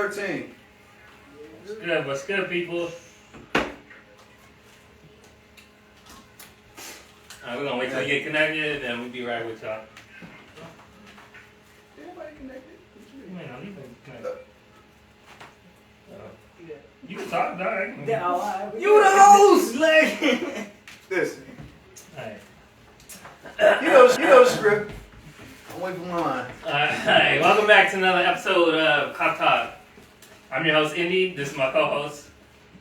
13. What's good? What's good, people? Alright, we're gonna wait till we get connected, and then we'll be right with y'all. Everybody connected? Man, I'm even connected. You can talk, dog. You the host! Listen. Alright. You know the script. I'm waiting for mine. Alright, welcome back to another episode of Cop Talk. I'm your host, Indy. This is my co-host.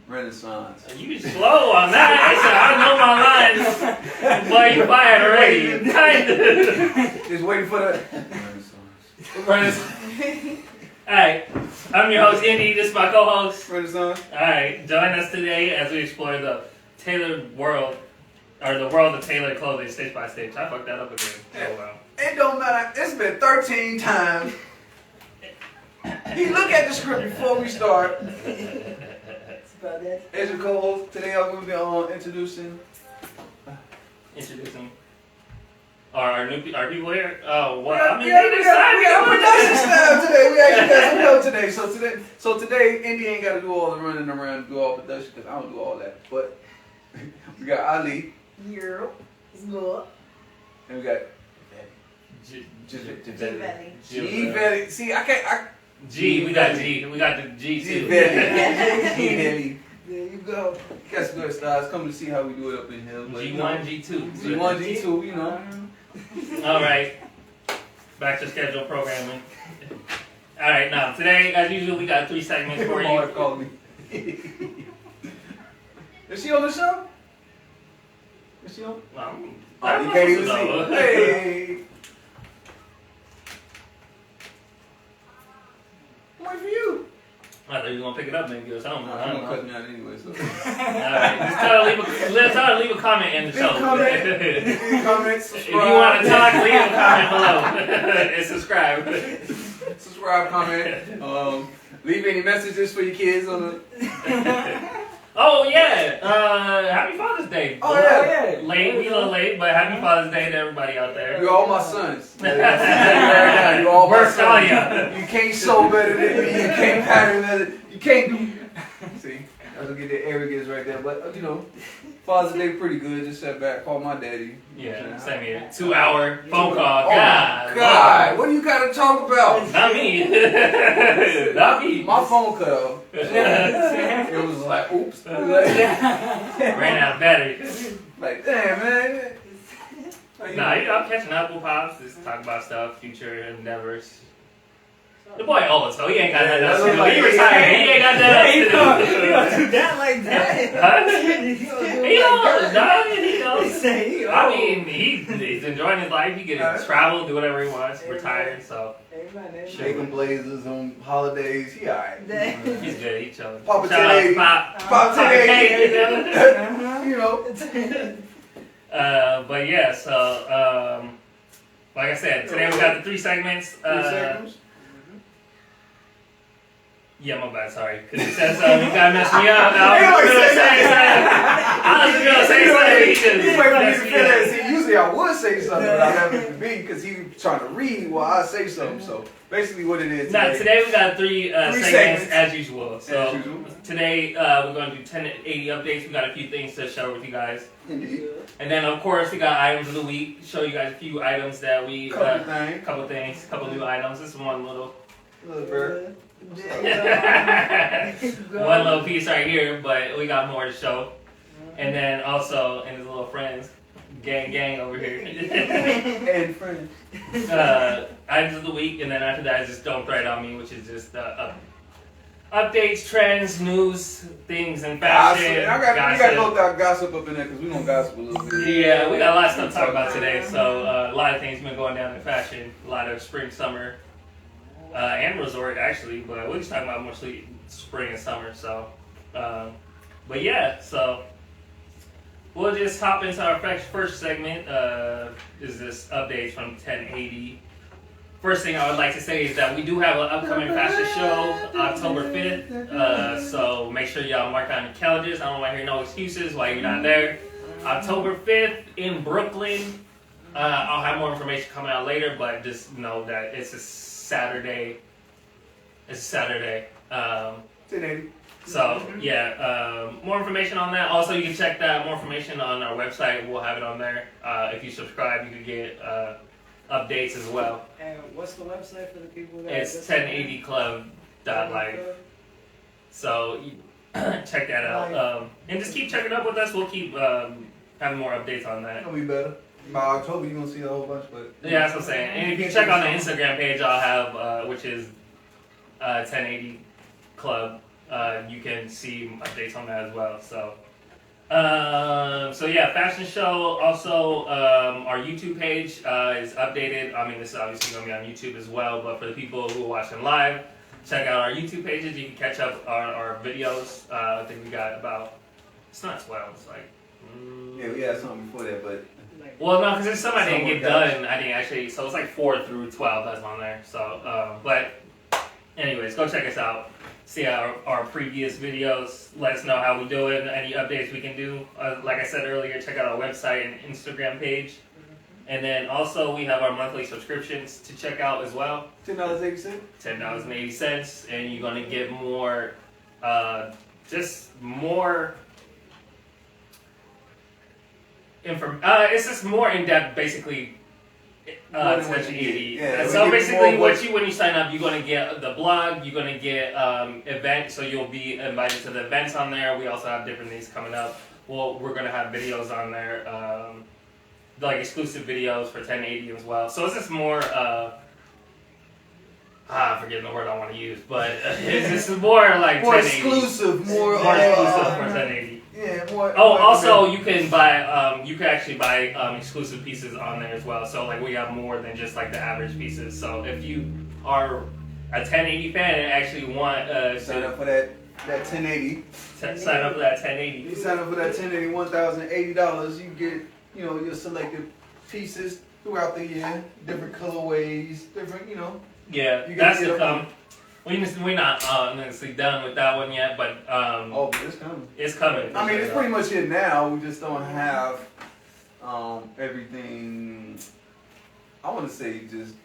Renaissance. You slow on that. I know my lines. Boy, you fired already. Just waiting for the Renaissance. Alright, I'm your host, Indy. This is my co-host. Renaissance. Alright, join us today as we explore the tailored world, or the world of tailored clothing, stitch by stitch. I fucked that up again. Oh, wow. It don't matter. It's been 13 times. You look at the script before we start. As your co-host, today I'm going to be introducing Our people here? Oh, what? we got a production staff today. We actually got some help today. So today, Indy ain't got to do all the running around and do all production because I don't do all that. But we got Ali. Yeah, it's good. And we got G-Vetty. See, I can't. G, we got G. We got the G too. G-Vetty. There you go. You got some good styles. Come to see how we do it up in here. But, G1, G2. G1, G2, you know. Alright. Back to schedule programming. Alright, now, today, as usual, we got 3 segments for you. Called me. Is she on the show? Is she on? I You can't even see. Hey. I'm waiting for you. I thought you were going to pick it up and give us something. I'm going to cut me out anyway. So. Alright, just try to leave a comment in the show. Comment, subscribe. If you want to talk, leave a comment below. And subscribe. Subscribe, comment. Leave any messages for your kids on the... Oh, yeah. Happy Father's Day. Oh, yeah. Late, we a little late, but happy Father's Day to everybody out there. You're all my sons. You're all my sons. You can't sew better than me. You can't pattern better. You can't do... See? I was going to get the arrogance right there. But, you know, Father's Day pretty good. Just sat back, called my daddy. Yeah, same here. 2-hour phone call. Oh, God. What do you got to talk about? Not me. Not me. My phone cut off. It was like, oops. Ran out of battery. Like, damn, man. Nah, I'm catching up with Pops. Just talk about stuff, future endeavors. The boy old, so he ain't got nothing else to do. He retired. He ain't got nothing else to do. You gonna do that like that? He knows. I mean, he's enjoying his life. He can travel, do whatever he wants. Retired, so. Shaking blazers on holidays. He alright. He's good. He's chilling. Papa Shout out to today. Pop. Papa today. You know. But yeah, so like I said, today we got the 3 segments. Yeah, my bad, sorry. Because it says you gotta mess me up. I was gonna say something. See, usually I would say something without having to be because he was trying to read while I say something. So basically what it is Now, today we got 3 segments as usual. So today we're going to do 1080 updates. We got a few things to share with you guys. Indeed. And then of course we got items of the week. Show you guys a few items that we couple new items. This is one little bird. one little piece right here, but we got more to show. And then also and his little friends, gang over here. And friends. Items of the week, and then after that, just don't thread on me, which is just updates, trends, news, things, and fashion. We got to go down gossip up in there because we're going to gossip a little bit. Yeah, we got a lot of stuff to talk about today. So a lot of things been going down in fashion. A lot of spring, summer, and resort actually, but we're just talking about mostly spring and summer. So, but yeah, so we'll just hop into our first segment. Is this updates from 1080? First thing I would like to say is that we do have an upcoming fashion show October 5th. So make sure y'all mark on your calendars. I don't want to hear no excuses why you're not there. October 5th in Brooklyn. I'll have more information coming out later, but just know that it's a Saturday It's Saturday. 1080. So yeah, more information on that. Also, you can check that more information on our website. We'll have it on there. If you subscribe, you can get updates as well. And what's the website for the people that? It's 1080club.life. So check that out. And just keep checking up with us. We'll keep having more updates on that. It'll be better. By October, you're gonna see a whole bunch, but Yeah, that's what I'm saying. And if you check on the Instagram page, I'll have which is 1080 Club. You can see updates on that as well. So, so yeah, fashion show. Also, our YouTube page is updated. I mean, this is obviously going to be on YouTube as well. But for the people who are watching live, check out our YouTube pages. You can catch up on our videos. I think we got about. It's not 12. It's like. yeah, we had something before that, but Well, no, because there's some I didn't get done. I didn't actually. So it's like 4 through 12 that's on there. So, but anyways, go check us out. See our previous videos. Let us know how we doing. Any updates we can do. Like I said earlier, check out our website and Instagram page. And then also we have our monthly subscriptions to check out as well. $10.80. $10.80, and you're gonna get more, just more. It's just more in depth, basically. Attention easy. Yeah, so basically, when you sign up, you're gonna get the blog. You're gonna get events, so you'll be invited to the events on there. We also have different things coming up. Well, we're gonna have videos on there, like exclusive videos for 1080 as well. So it's just more. I'm forgetting the word I want to use, but it's just more like More 1080. exclusive, more exclusive for 1080. Yeah, more. Oh, more also you can buy, you can actually buy exclusive pieces on there as well. So like we have more than just like the average pieces. So if you are a 1080 fan and actually want sign up for that 1080. sign up for that 1080. You sign up for that 1080, $1,080. You get your selected pieces throughout the year, different colorways, different Yeah, You that's can to get come. We're not necessarily done with that one yet, but but it's coming. it's coming. I mean, it's pretty much here now. We just don't have everything. I want to say just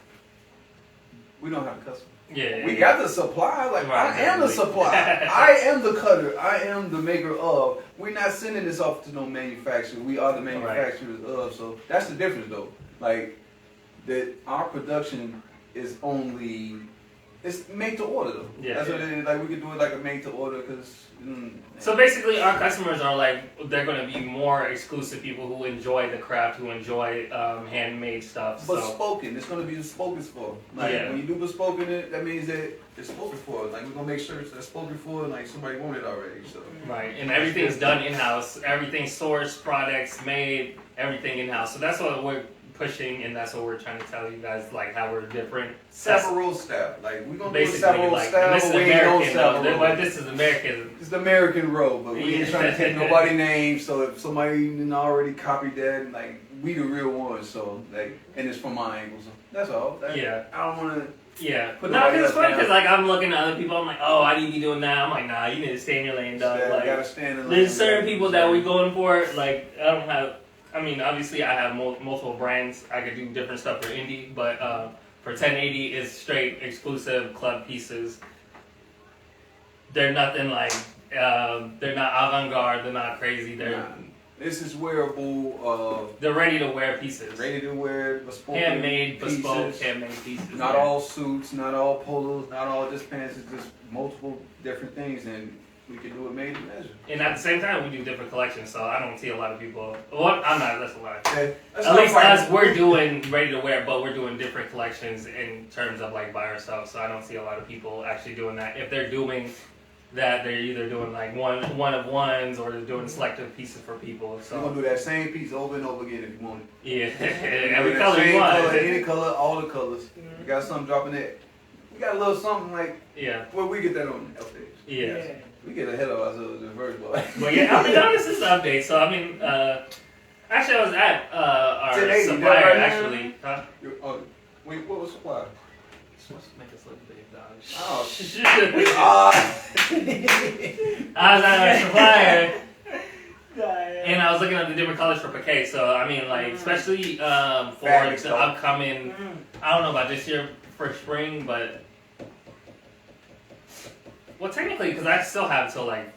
we don't have a customer. Yeah, We got the supply. Like Right, I am the exactly. supply. I am the cutter. I am the maker of. We're not sending this off to no manufacturer. We are the manufacturers of. So that's the difference, though. Like that, our production is only. It's made to order though. Yeah. That's what it is. Like we could do it like a made to order because. So basically, our customers are like they're going to be more exclusive people who enjoy the craft, who enjoy handmade stuff. So Bespoken. It's going to be bespoken for. Like Yeah. when you do bespoken, that means that it's spoken for. Like we're gonna make sure it's spoken for, and like somebody wanted it already. So. right, and everything's done in house. Everything's sourced, products made, everything in house. So that's what we're pushing, and that's what we're trying to tell you guys, like how we're different. Savile style. Like we're gonna do Basically, Savile like style, this is but we ain't no American, Savile though. roll. But this is American. It's the American road, but we ain't trying to take nobody's name. So if somebody didn't already copied that, like we the real ones. So like, and it's from my angle. So that's all. Yeah. I don't want to. Yeah, Put no, nobody because it's else fun. down. Because like I'm looking at other people, I'm like, oh, I need to be doing that. I'm like, nah, you need to stay in your lane, dog. Gotta Like, stand in there's line. certain people that we going for. Like, I don't have. I mean, obviously, I have multiple brands. I could do different stuff for indie, but for 1080, it's straight exclusive club pieces. They're nothing like. They're not avant-garde. They're not crazy. They're This is wearable. they're ready to wear pieces. Ready to wear bespoke. Handmade, pieces. bespoke, handmade pieces. Not yeah. all suits, not all polos, not all just pants. It's just multiple different things, and we can do it made to measure. And at the same time, we do different collections, so I don't see a lot of people. Well, I'm not. That's a lie. Okay. That's At not least right. us, we're doing ready to wear, but we're doing different collections in terms of like by ourselves. So I don't see a lot of people actually doing that. If they're doing that, they're either doing like one of ones or they're doing selective pieces for people. We're So gonna do that same piece over and over again if you want it. yeah, Do every that color same you want. color, any color, all the colors. We got something dropping it. We got a little something like Yeah, where we get that on updates. yeah. We get ahead of ourselves in first, boy. But yeah, I mean, this is an update. So I mean, actually, I was at our 1080, supplier right now? actually. Huh? Oh, wait, what was supply? Supposed to make us look big, dog. Oh, I was at our supplier, and I was looking at the different colors for Piquet. So I mean, like especially for Fabric the color. upcoming. I don't know about this year for spring, but Well, technically, because I still have till like.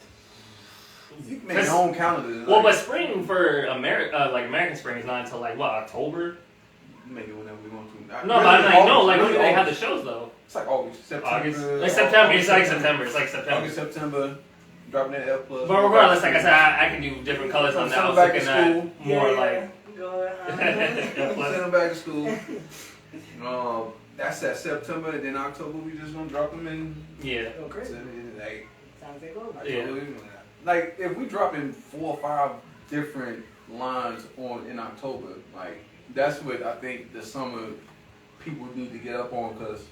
You can make your own calendar. Well, but spring for American spring is not until like what, October? Make it whenever we want to. No, but I'm like, no, like when do they have the shows though? It's like August, September. August. Like September. It's like September. It's like September. August, September. Dropping that F plus. But regardless, like I said, I can do different colors on that. I was looking at more like. Send them back to school. That's that September, and then October we just gonna drop them in. Yeah. Oh, crazy. Like, Time to take over. Yeah. Like if we drop in 4 or 5 different lines in October, like that's what I think the summer people need to get up on, because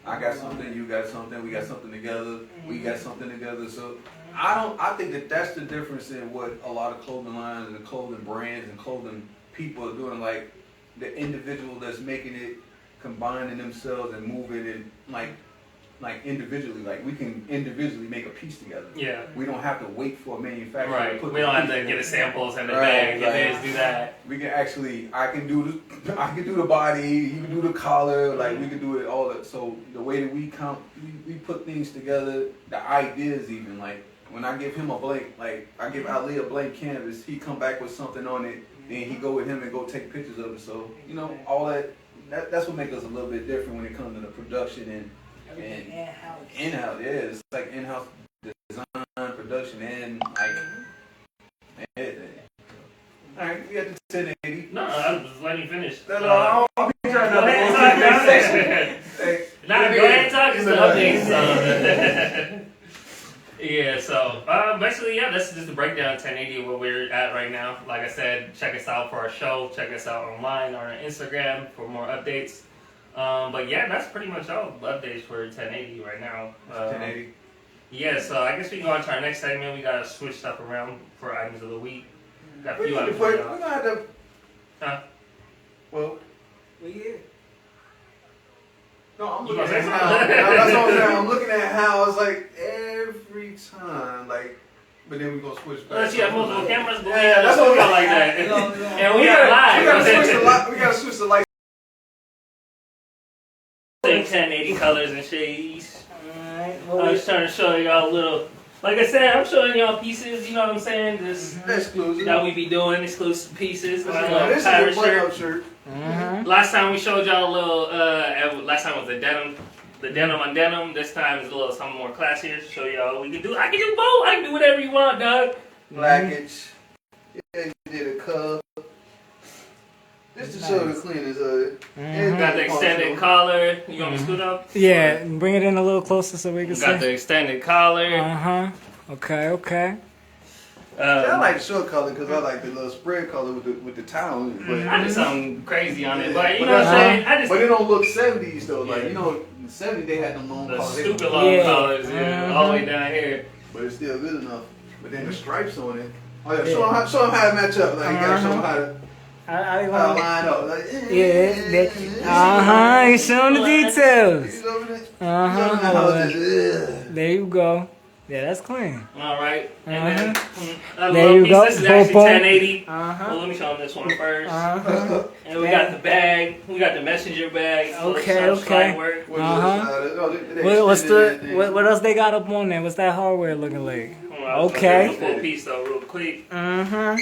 I got something, you got something, we got something together, we got something together. So I think that's the difference in what a lot of clothing lines and clothing brands and clothing people are doing. Like the individual that's making it, combining themselves and moving it like individually, like we can individually make a piece together. Yeah. We don't have to wait for a manufacturer. Right. To put We the don't have piece to get in. the samples and the Right, bag, get like- this, do that. We can actually, I can do the body, you can do the collar, like we can do it all. So the way that we put things together, the ideas even, like when I give him a blank, like I give Ali a blank canvas, he come back with something on it, then he go with him and go take pictures of it. So all that's what makes us a little bit different when it comes to the production and in-house. Yeah, it's like in-house design, production, and like everything. All right, we got the 1080. No, I was letting you finish. I'll be trying Go to ahead and go talk, to the next guys. section. Go ahead and talk. It's the updates. Yeah, so basically, yeah, this is just a breakdown of 1080 of where we're at right now. Like I said, check us out for our show. Check us out online on our Instagram for more updates. But yeah, that's pretty much all the updates for 1080 right now. 1080. Yeah, so I guess we can go on to our next segment. We gotta switch stuff around for items of the week. Got a We few need to items put. for We're y'all. gonna have to. Huh? Well, Well, yeah. no, I'm You looking gonna at say how. something? That's what I'm saying. I'm looking at how it's like every time, like. But then we gonna switch back. Unless you have multiple cameras, but Yeah, that's what we got like that. We gonna- And we are live. We gotta switch the light. 1080 colors and shades. Alright, I was trying to show y'all a little. Like I said, I'm showing y'all pieces. You know what I'm saying? This Exclusive. that we be doing exclusive pieces. Like This is a pirate button-up shirt. shirt. Last time we showed y'all a little. Last time was the denim on denim. This time is a little something more classier. To show y'all what we can do. I can do both. I can do whatever you want, dog. Blackage. Yeah, you did a cuff. Just to show the cleaners of it. And Got the extended collar. You want me to scoot up? Yeah, bring it in a little closer so we can Got the see. extended collar. Okay. I like the short color because I like the little spread color with the towel. But I did something crazy on it, but you But know what I'm saying? I just But it don't look 70s though. Like Yeah. in the 70s they had them long the collars. stupid long Yeah. collars, yeah, all the way down here. But it's still good enough. But then the stripes on it. Oh yeah, show them how to match up. Like you gotta show them how to I line up. Like, you showing the details. You know what I mean? There you go. Yeah, that's clean. All right, and then There little you piece. go. This is actually Boom, boom. 1080. Well, let me show them this one first. And we got the bag. We got the messenger bag. Okay. Slide work. What else they got up on there? What's that hardware looking like? I'll Okay. show you the full piece though, real quick. Uh-huh.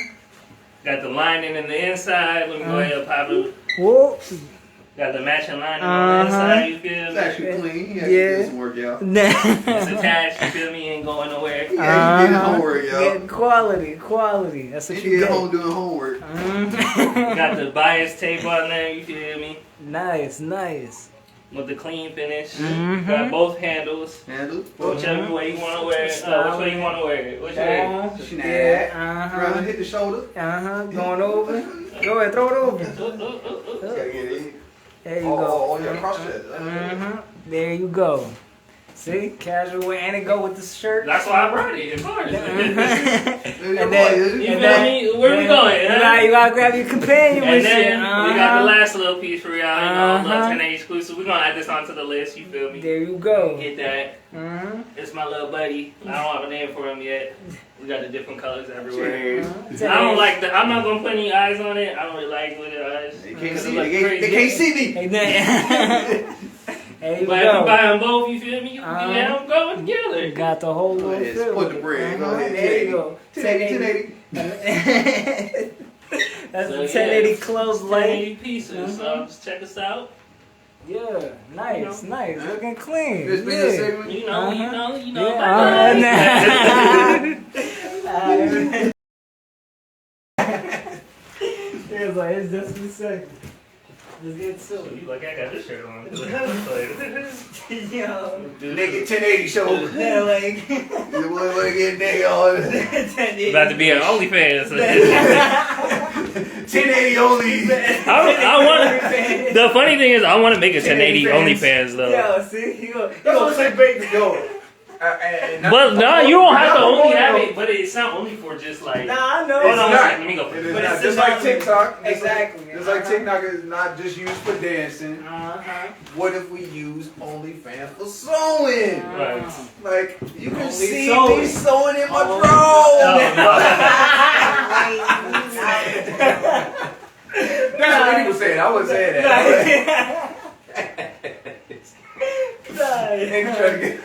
Got the lining in the inside. Let me go ahead and pop it. Whoa. Got the matching lining on the inside. You feel It's me? actually clean. He Yeah. actually did some work, y'all. It's attached. You feel me? Ain't going nowhere. Yeah, he did his homework, y'all. Get quality. That's what He you did get. home doing homework. Got the bias tape on there. You feel me? Nice. With the clean finish. Mhm. Got both handles. Handle. Whichever way you want to wear it. Which way you want to wear it? Which way? Snap. Rather hit the shoulder. Going over. Go ahead, throw it over. Gotta get it. There you go. Oh, yeah, cross chest. There you go. See, casual wear, and it go with the shirt. That's why I brought it, of course. And And then- You feel me? Where we going? You Huh? you gotta grab your companion And with then you. we got the last little piece for y'all, you know, Uh-huh. little 10A exclusive. We're gonna add this onto the list, you feel me? There you go. Get that. It's my little buddy. I don't have a name for him yet. We got the different colors everywhere. I don't like the. I'm not gonna put any eyes on it. I don't really like with the eyes. They can't 'Cause see it look me. They crazy. can't see me. Hey, There you But if you go. buy them both, you feel me? You can have them going together. You got the whole Go little ahead, feel split with the it. bread. Go ahead, There you go. 1080. That's So, the 1080 close lane. 1080 pieces. So just check us out. Yeah, nice, nice. Looking clean. This business Yeah. segment. You know. Yeah, it's like, it's just a second. Let's get to it. You like I got this shirt on. Yo. Nigga 1080 show. Yeah, like. You wanna get nigga on it. About to be an OnlyFans. 1080 only. I want. The funny thing is, I want to make a 1080 OnlyFans though. Yo, see? You go clickbait to go. But no, you don't have to only have it. But it's not only for just like. Nah, I know. Hold It's on, not. let me go. It is But not. it's Just not- like TikTok. Exactly. Just like TikTok is not just used for dancing. Uh-huh. What if we use OnlyFans for sewing? Right. Like, you can Only see sewing. me sewing in my Oh, drawers. That's what he was saying. I wasn't saying that. Nigga trying to get.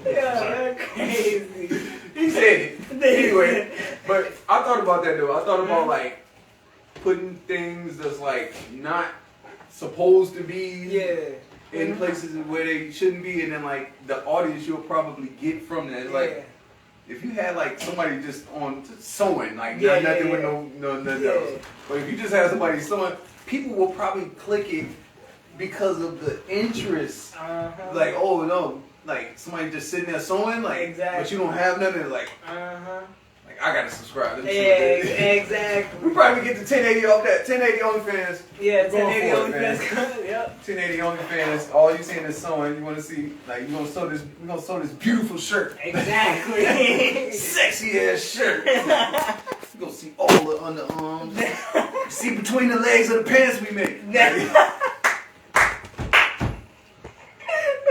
Yeah, crazy. He said it. Anyway, but I thought about that though. I thought about like putting things that's like not supposed to be Yeah. in places where they shouldn't be, and then like the audience you'll probably get from that. It's like if you had like somebody just on sewing, like Yeah, nothing yeah, with yeah. nothing Yeah. else. But if you just have somebody sewing, people will probably click it because of the interest. Uh-huh. Like, oh no, like somebody just sitting there sewing, like, Exactly. but you don't have nothing. Like, Uh-huh. I gotta subscribe. Let me see Yeah, what that is. exactly. We probably get the 1080 off that. 1080 OnlyFans. Yeah, Going 1080 for it, on man. Yep. 1080 OnlyFans. All you seeing is sewing. You want to see, like, you gonna sew this? We gonna sew this beautiful shirt. Exactly. Sexy ass shirt. You gonna see all the underarms. See between the legs of the pants we make.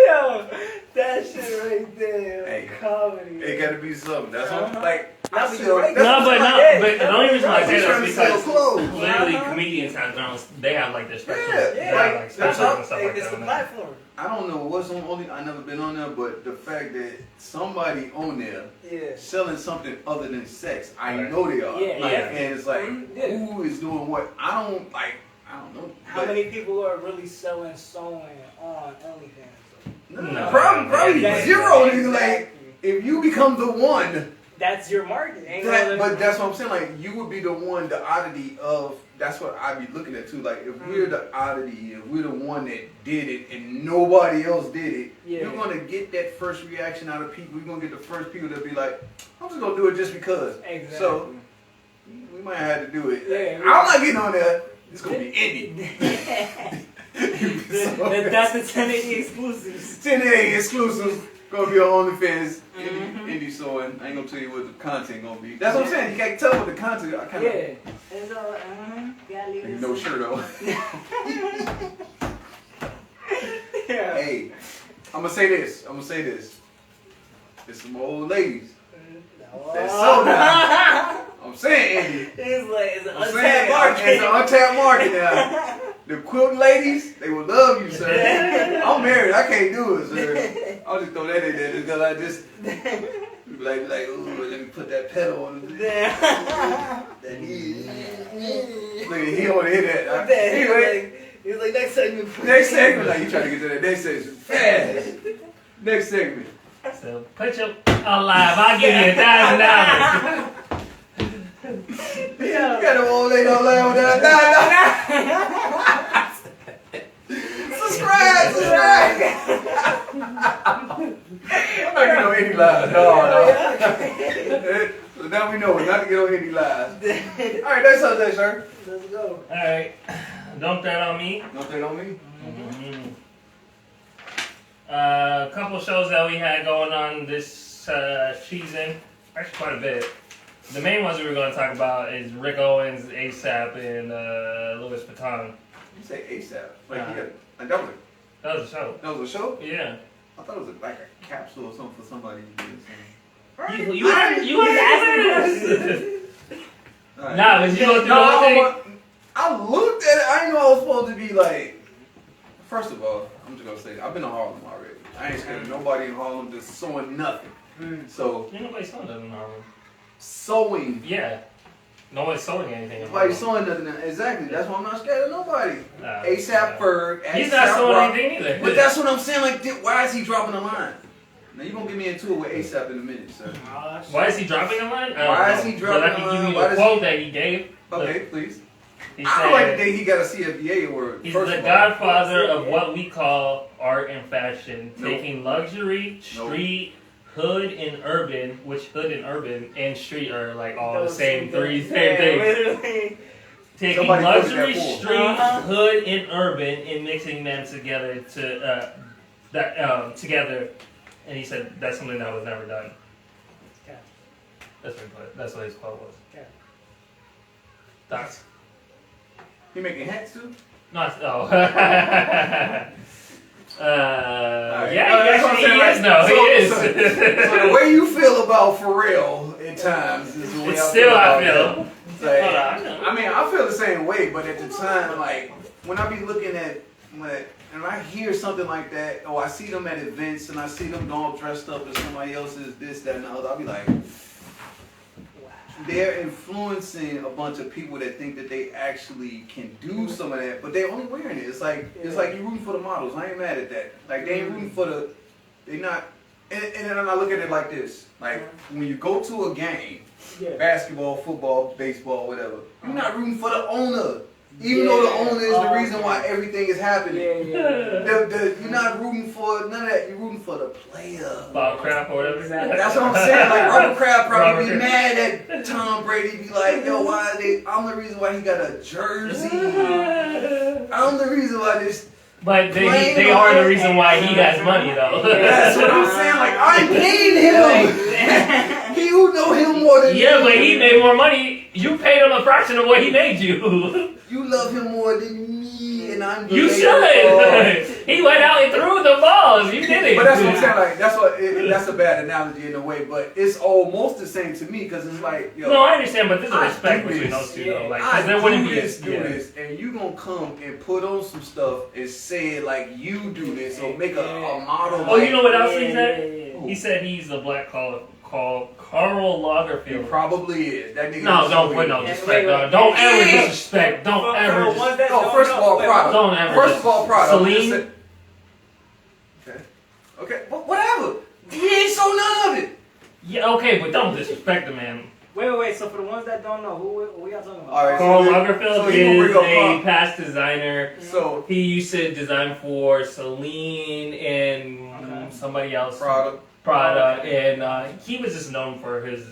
Yo, that shit right there. Hey, comedy. It gotta be something. That's what Uh-huh. like. That's I what feel you're like right. that's No, what but I'm not. like, But the only reason why I say He's that trying is to sell because clothes. literally Uh-huh. comedians have their own. They have like their special. Yeah, they Yeah, have, like, like that's specials how- and stuff like it's that. the platform. I don't know what's on only. I never been on there, but the fact that somebody on there Yeah. selling something other than sex, I Right. know they are. Yeah, Like, yeah. and it's like, Yeah. who is doing what? I don't know. How but- many people are really selling sewing on OnlyFans? No. Probably Yeah. zero. Nigga. Like, if you become the one, That's your market. Ain't no that, other- but that's what I'm saying. Like, you would be the one, the oddity of. That's what I'd be looking at too. Like, if we're the oddity, if we're the one that did it and nobody else did it, Yeah. you're gonna get that first reaction out of people. You're gonna get the first people that be like, "I'm just gonna do it just because." Exactly. So we might have to do it. Yeah. I'm not getting on there. It's gonna be indie. That's the 1080 exclusives. 1080 exclusive. Gonna be on OnlyFans. Mhm. Indie sewing. I ain't gonna tell you what the content gonna be. That's what I'm saying. You can't tell what the content. I kind of. Yeah. It's all, gotta leave this No in. shirt on. Yeah. Hey, I'm gonna say this. There's some old ladies. That's so now. I'm saying, Andy. It's like, it's an I'm untapped saying, market. it's an untapped market now. The quilting ladies, they will love you, sir. I'm married. I can't do it, sir. I'll just throw that in there because I just like, ooh, let me put that pedal on it. That he, look at he don't wanna hear that. Anyway, He's like, next segment. next segment. Like you trying to get to that next segment fast. Next segment. So put your alive. I'll give you $1,000. You got no old lady on line with that. Nah. Subscribe. I'm not getting on any lives. No. So now we know not to get on any lives. All right, that's all that, sir. Let's go. All right, dump that on me. Don't that on me. A couple shows that we had going on this season, actually quite a bit. The main ones we were going to talk about is Rick Owens, ASAP, and Louis Vuitton. You say ASAP. Like, Nah. that was That was a show. a show? Yeah. I thought it was like a capsule or something for somebody. You was asking All right. Nah, but you go through the No, whole thing. I looked at it. I didn't know I was supposed to be like first of all, I'm just gonna say I've been to Harlem already. I ain't scared of nobody in Harlem just sewing nothing. So Ain't nobody sewing nothing in Harlem. sewing. Yeah. Nobody's sewing anything in Nobody Harlem. sewing nothing. Exactly. That's why I'm not scared of nobody. Nah, ASAP Ferg. He's not A$AP sewing Rock. anything either. But that's what I'm saying. Like, why is he dropping a line? Now you gonna get me into it with ASAP in a minute, sir. Why is he dropping a line? Why is he dropping but I a can line? give you Why the does quote that he gave. Okay, please. He I don't like the said, day he got a CFDA award. he's first the of all. godfather of what we call art and fashion, Nope. taking luxury, Nope. street, hood, and urban, which hood and urban and street are like all the Those same things. same things. Literally. Taking Somebody put luxury, that for. street, hood, and urban, and mixing them together together. And he said that's something that was never done. Okay. That's what he put. That's what his quote was. Okay. That's He making hats too? not. Oh. Alright. Yeah, That's what I'm he saying, is. like, No, he is. So the way you feel about Pharrell at times is the way It's I still feel how I about feel. him. It's like, Hold on. I mean, I feel the same way, but at the time, like, when I be looking at, and I hear something like that, or I see them at events, and I see them all dressed up as somebody else's this, that, and the other, I'll be like, they're influencing a bunch of people that think that they actually can do some of that, but they're only wearing it. It's like you rooting for the models. I ain't mad at that. Like, they ain't rooting for they not, and then I look at it like this. Like, when you go to a game, Yeah. basketball, football, baseball, whatever, you're not rooting for the owner. Even though the owner is the reason why everything is happening. You're not rooting for none of that. You're rooting for the player. Bob Crap or whatever. Exactly. That's what I'm saying. Like, Robert Kraft probably Robert be mad at Tom Brady. Be like, yo, I'm the reason why he got a jersey. I'm the reason why this. But they are the reason why he has money though. That's what I'm saying. Like, I paid him. He who know him more than Yeah, you. but he made more money. You paid him a fraction of what he made you. You love him more than me, and I'm. the You later should. He went out and threw the balls. You did it. But that's what I'm saying. Like, that's a bad analogy in a way, but it's almost the same to me because it's like, yo. No, I understand, but there's a I respect do between this. those two though. Like, I because there wouldn't do be this, this, and you gonna come and put on some stuff and say it like you do this, or make a model. Oh, you know what else he Yeah. said? He said he's a black Karl He Lagerfeld. probably is. That nigga. No, is don't so put no weird. disrespect on. Don't ever disrespect. Don't ever. No, first of all, Prada. Don't ever. First of all, Prada. Celine. Okay, but whatever. He ain't sold none of it. Yeah, okay, but don't disrespect the man. Wait. So for the ones that don't know, who y'all talking about? All right. Karl so Lagerfeld he gonna is bring up a Karl. past designer. So He used to design for Celine and somebody else. Prada. And he was just known for his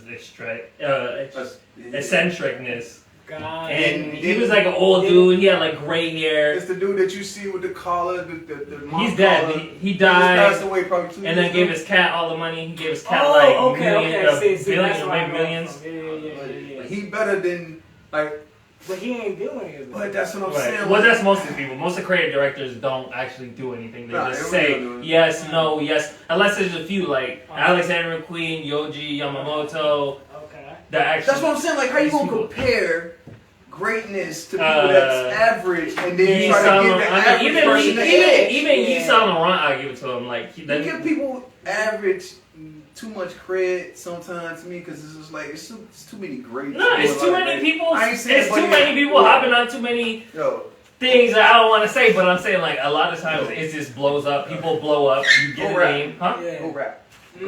eccentricness. God. And he was like an old dude. He had like gray hair. It's the dude that you see with the collar, the mom He's dead. collar. He He died. just passed away probably 2 years And then ago. gave his cat all the money. He gave his cat Oh, like okay. See, billions, that's where I'm maybe going millions. from. Yeah. He better than like. But he ain't doing it. But that's what I'm Right. saying. Well, that's most of the people. Most of the creative directors don't actually do anything. They Nah, just they say really don't do it. yes, no, yes. Unless there's a few like Alexander McQueen, Yoji Yamamoto. Okay. That actually. That's what I'm saying. Like, how you These gonna people- compare greatness to people that's average and then Yves try to Saint give Laurent. the I mean, average even person the edge? even Yeah. Yves Saint Laurent, I give it to him. Like You give people average too much credit sometimes to me because it's just like it's too many greats. no, it's too Like many that. people. I ain't saying It's but too yeah. many people hopping on too many Yo, things that I don't want to say. But I'm saying like a lot of times it just blows up. People blow up. You get Go a rap. name, huh? Yeah. go rap. He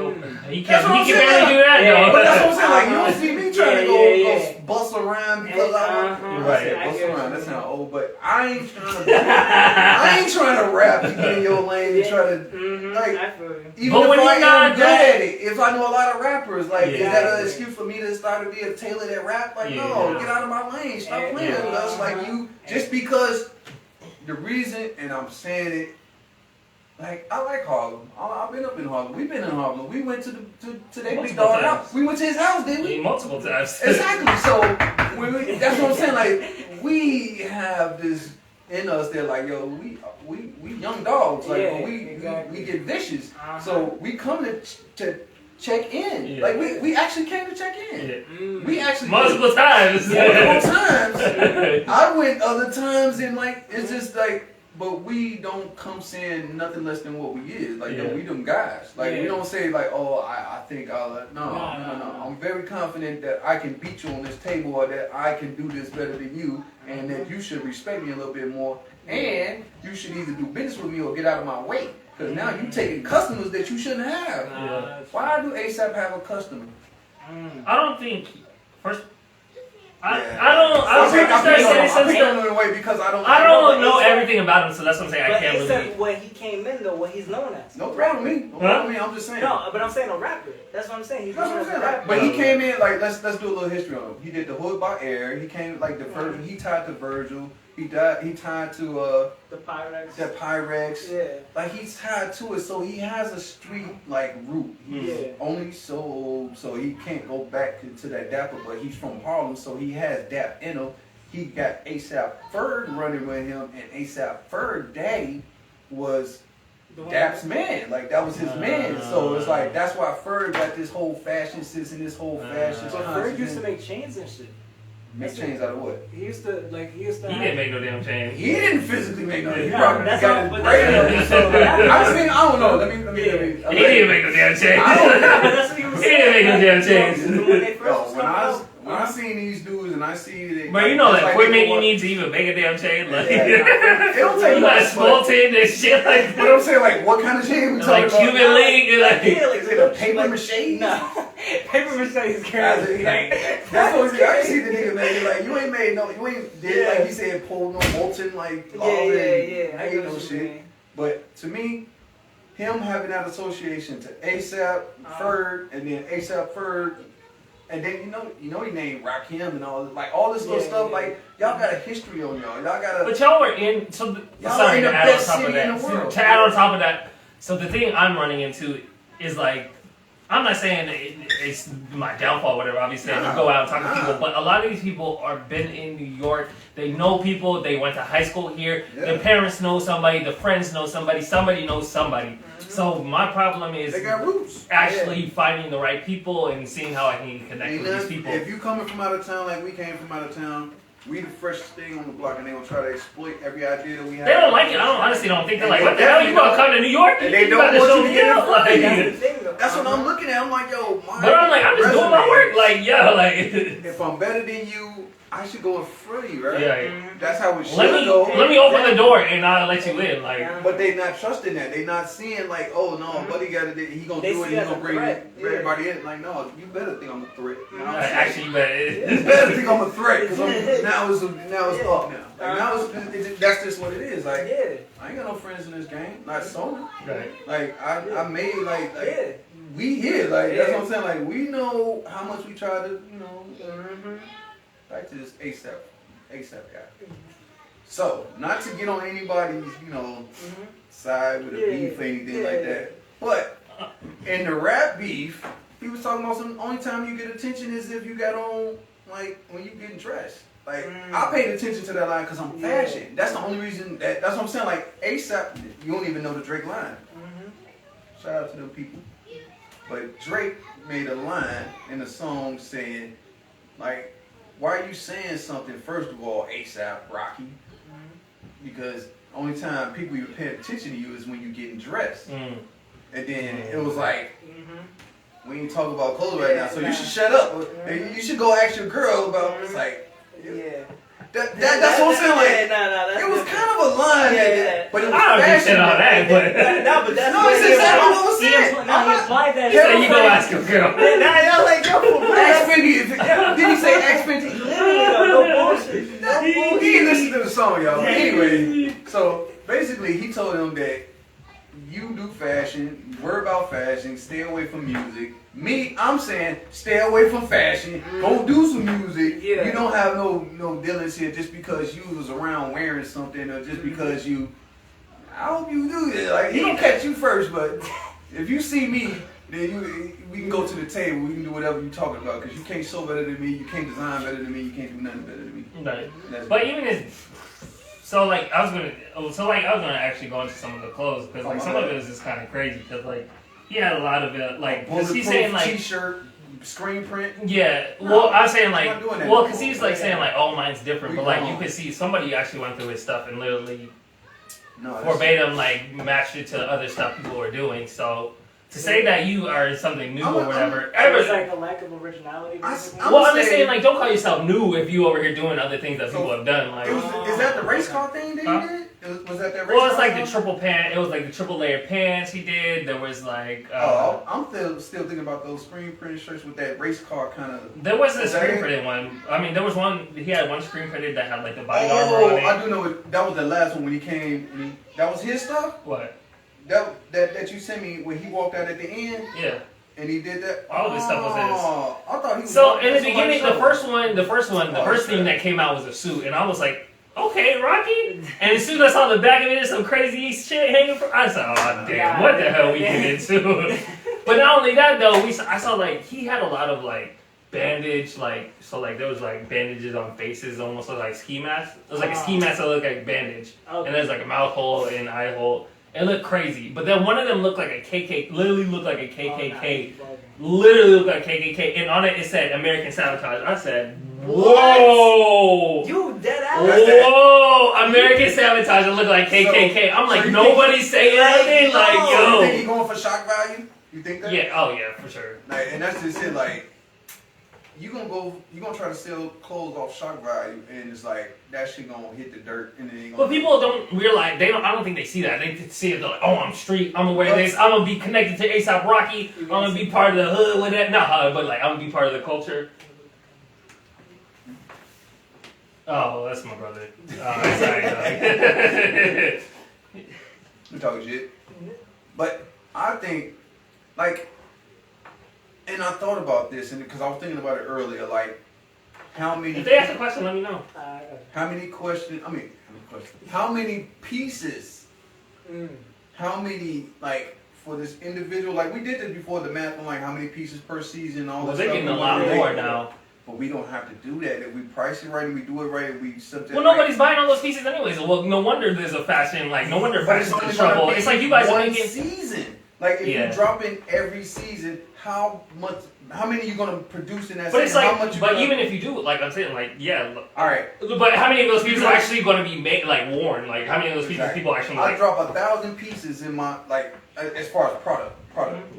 That's can what I'm saying. barely do that Yeah, though. But that's what I'm saying. Like, you don't see me trying to Yeah. go bust around because I want. Uh-huh. You're right. I said I bust get around. it. That sounds old, but I ain't trying to. I ain't trying to rap to get in your lane and try to. Mm-hmm. Like, I feel you. even But if when I you're ain't not good good- at it, if I know a lot of rappers, like, is Yeah. that an excuse for me to start to be a tailor that rap? Like, no, Yeah. get out of my lane. Stop Yeah. playing with us. Like, you, just because the reason, and I'm saying it, like, I like Harlem. I've been up in Harlem. We've been in Harlem. We went to that big Multiple dog times. house. We went to his house, didn't we? Multiple times. Exactly. So that's what I'm saying. Like, we have this in us. They're like, yo, we young dogs. Like, Yeah, but we exactly. get vicious. Uh-huh. So we come to check in. Yeah. Like we actually came to check in. Yeah. We actually Multiple times. multiple times. I went other times and like it's just like But we don't come saying nothing less than what we is. Like Yeah. we them guys. Like we Yeah. don't say like, oh, I think I'll. No. I'm very confident that I can beat you on this table, or that I can do this better than you, and that you should respect me a little bit more. And you should either do business with me or get out of my way. Because now you taking customers that you shouldn't have. Yeah. Why do ASAP have a customer? I don't think first. I Yeah. don't understand some I'm stuff. taking him away because I don't. I don't know ASAP everything about him, so that's what I'm saying. I But can't except really. when he came in though, what he's known as. No problem with me. No problem with me. I'm just saying. No, but I'm saying a rapper. That's what I'm saying. He's That's known what I'm as a saying. rapper. But he came in like let's do a little history on him. He did the Hood by Air. He came like the Virgil. He tied to Virgil. He tied to The Pyrex. the Pyrex. Yeah. Like he's tied to it, so he has a street like root. He's Yeah. only so he can't go back to that Dapper, but he's from Harlem, so he has Dap in him. He got ASAP Ferg running with him, and ASAP Ferg daddy was Dap's man. Like that was his man. So it's like that's why Ferg got this whole fashion sense and this whole fashion. But Ferg used to make chains and shit. Make chains out of what? He used to He didn't make no damn change. He didn't physically make no. He No, probably that's got all- his but brain that's- up. So I mean, I don't know. Let me. He didn't make no damn change. I don't know. That's what he was He didn't make no damn change. When they first Yo, was coming out. when I seen these dudes and I see that, But you know it's that like equipment they you go need to even make a damn chain, like Yeah. It don't take you much, got small tin and shit like But I'm saying, like, what kind of chain we talking like about? Cuban link, and like Is it a paper mache? No. Paper mache is Guys, crazy. like, that's what I see the nigga man. Like, you ain't made no, you ain't did like he said, pull no molten like Yeah, all yeah, that. yeah. I Ain't get no what you shit. mean. But to me, him having that association to ASAP Ferg and then ASAP Ferg. And then you know he named Rakim and all this little Yeah, stuff. yeah. Like y'all got a history on y'all. Y'all got a. But y'all were in Y'all sorry in the to add on best top of city in that. the world. To add on top of that, so the thing I'm running into is like I'm not saying it's my downfall, or whatever. Obviously, you go out and talk to people, but a lot of these people are been in New York. They know people. They went to high school here. Yeah. Their parents know somebody. Their friends know somebody. Somebody knows somebody. So my problem is They got roots. actually finding the right people and seeing how I can connect Ain't with these nothing- people. If you coming from out of town like we came from out of town, we the freshest thing on the block, and they gonna try to exploit every idea that we have. They don't like it. I don't honestly don't think they're like, And what they the hell? You definitely gonna come to New York? And they You don't about to want show you to me get out? it Like, That's the thing, though. That's what I'm looking at. I'm like, yo, my but I'm like, I'm just doing my resume, work. Like, yeah, like. If I'm better than you, I should go in front of you, right? Yeah, yeah. That's how it should Let go. me open the door and I'll let you in. Like, But they not trusting that. They not seeing like, oh no, buddy got it. He gonna They do it. see He it as gonna a bring threat. Yeah. everybody in. Like, no, you better think I'm a threat. You know what I'm saying? actually, but You better think I'm a threat because now it's up now. Like, now that's just what it is. Like, Yeah. I ain't got no friends in this game. Not Sony. right. Like I made like Yeah. we here. Like that's Yeah. what I'm saying. Like we know how much we try to Mm-hmm. back to this ASAP guy. So not to get on anybody's side with a Yeah. beef or anything Yeah. like that, but in the rap beef, he was talking about some only time you get attention is if you got on like when you getting dressed. Like I paid attention to that line because I'm Yeah. fashion. That's the only reason. That's what I'm saying. Like ASAP, you don't even know the Drake line. Shout out to them people. But Drake made a line in the song saying, like, why are you saying something, first of all, ASAP, Rocky? Because only time people even pay attention to you is when you're getting dressed. And then it was like, we ain't talking about clothes right now, so you should shut up. You should go ask your girl about, it's like, Yeah. that's what I'm saying, like, That's it was kind of a line, Yeah. but it was I don't give shit fashion. on that, but No, but that's No, it's exactly what I'm saying. No, he applied that. he said you go ask a girl. Now y'all like, yo, for real. Ask Fendi. Did he say ask Fendi? Literally, though, no bullshit. No He bullshit. didn't listen to the song, y'all. But anyway, so basically he told him that you do fashion, worry about fashion, stay away from music. Me, I'm saying stay away from fashion, go do some music. Yeah. You don't have no dealings here just because you was around wearing something or just because you, I hope you do it. Like, he don't catch you first, but if you see me, then we can go to the table, we can do whatever you're talking about because you can't sew better than me, you can't design better than me, you can't do nothing better than me. Right. That's But even if, I was gonna actually go into some of the clothes because like some of it is just kind of crazy because like he had a lot of it like because he's saying like t-shirt, screen print. yeah. Well, I'm saying like I'm not doing that. well because he's like saying like oh mine's different, We but like wrong. you could see somebody actually went through his stuff and literally No, that's- verbatim like matched it to other stuff people were doing. So to say that you are something new or whatever, So it's like a lack of originality. basically? I'm well, I'm just saying- saying like don't call yourself new if you over here doing other things that So, people have done. Like, Is that the race car thing that Huh? he did? Was that that race well, it's car like the stuff? triple pant. It was like the triple layer pants he did. There was like. I'm still thinking about those screen printed shirts with that race car kind of. There wasn't a Is that screen it? printed one. I mean, there was one. He had one screen printed that had like the body armor on it. I do know it. That was the last one when he came. That was his stuff. What? That you sent me when he walked out at the end Yeah. and he did that. All this stuff was his. Oh, I thought he was. So walking in the at beginning, somebody's the first Oh, thing that came out was a suit, and I was like, okay, Rocky. And as soon as I saw the back of it, there's some crazy shit hanging from. I said, oh damn, what the hell we get into? But not only that though, I saw like he had a lot of like bandage, like so like there was like bandages on faces, almost like ski masks. It was like a ski mask that looked like bandage, Okay. and there's like a mouth hole and eye hole. It looked crazy, but then one of them looked like a KK, literally looked like a KKK. Literally looked like KKK, and on it said American Sabotage. I said, whoa! You dead ass. Whoa! American Sabotage, it looked like KKK. I'm like, you nobody's saying anything, like, So you think yo. he going for shock value? You think that? Yeah, oh yeah, for sure. Like, and that's just it. Like, you gonna try to sell clothes off shock value, and it's like that shit gonna hit the dirt, and then they gonna. But people don't realize, I don't think they see that. They see it, they're like, oh, I'm street, I'm gonna wear this, I'm gonna be connected to ASAP Rocky, I'm gonna be part of the hood with that. Not hood, but like, I'm gonna be part of the culture. Oh, that's my brother. Oh, sorry. You talking shit. But I think, like, and I thought about this, and because I was thinking about it earlier, like, how many. If they ask a question, let me know. How many questions? How many pieces? How many, like, for this individual? Like, we did this before, the math on like how many pieces per season, all Well, this they're stuff. getting a lot more now. But we don't have to do that. If we price it right and we do it right and we subject. Well, nobody's buying all those pieces anyways. Well, no wonder there's a fashion, like, no wonder But it's fashion's in only trouble. gonna be It's like you guys are one making. season. Like, if Yeah. you drop in every season, how many are you gonna produce in that But it's season? like, How much you but gonna- even if you do, like I'm saying, like, yeah. all right. But how many of those pieces are actually going to be made, like, worn? Like, how many of those pieces Exactly. people actually I like? drop 1,000 pieces in my, like, as far as product,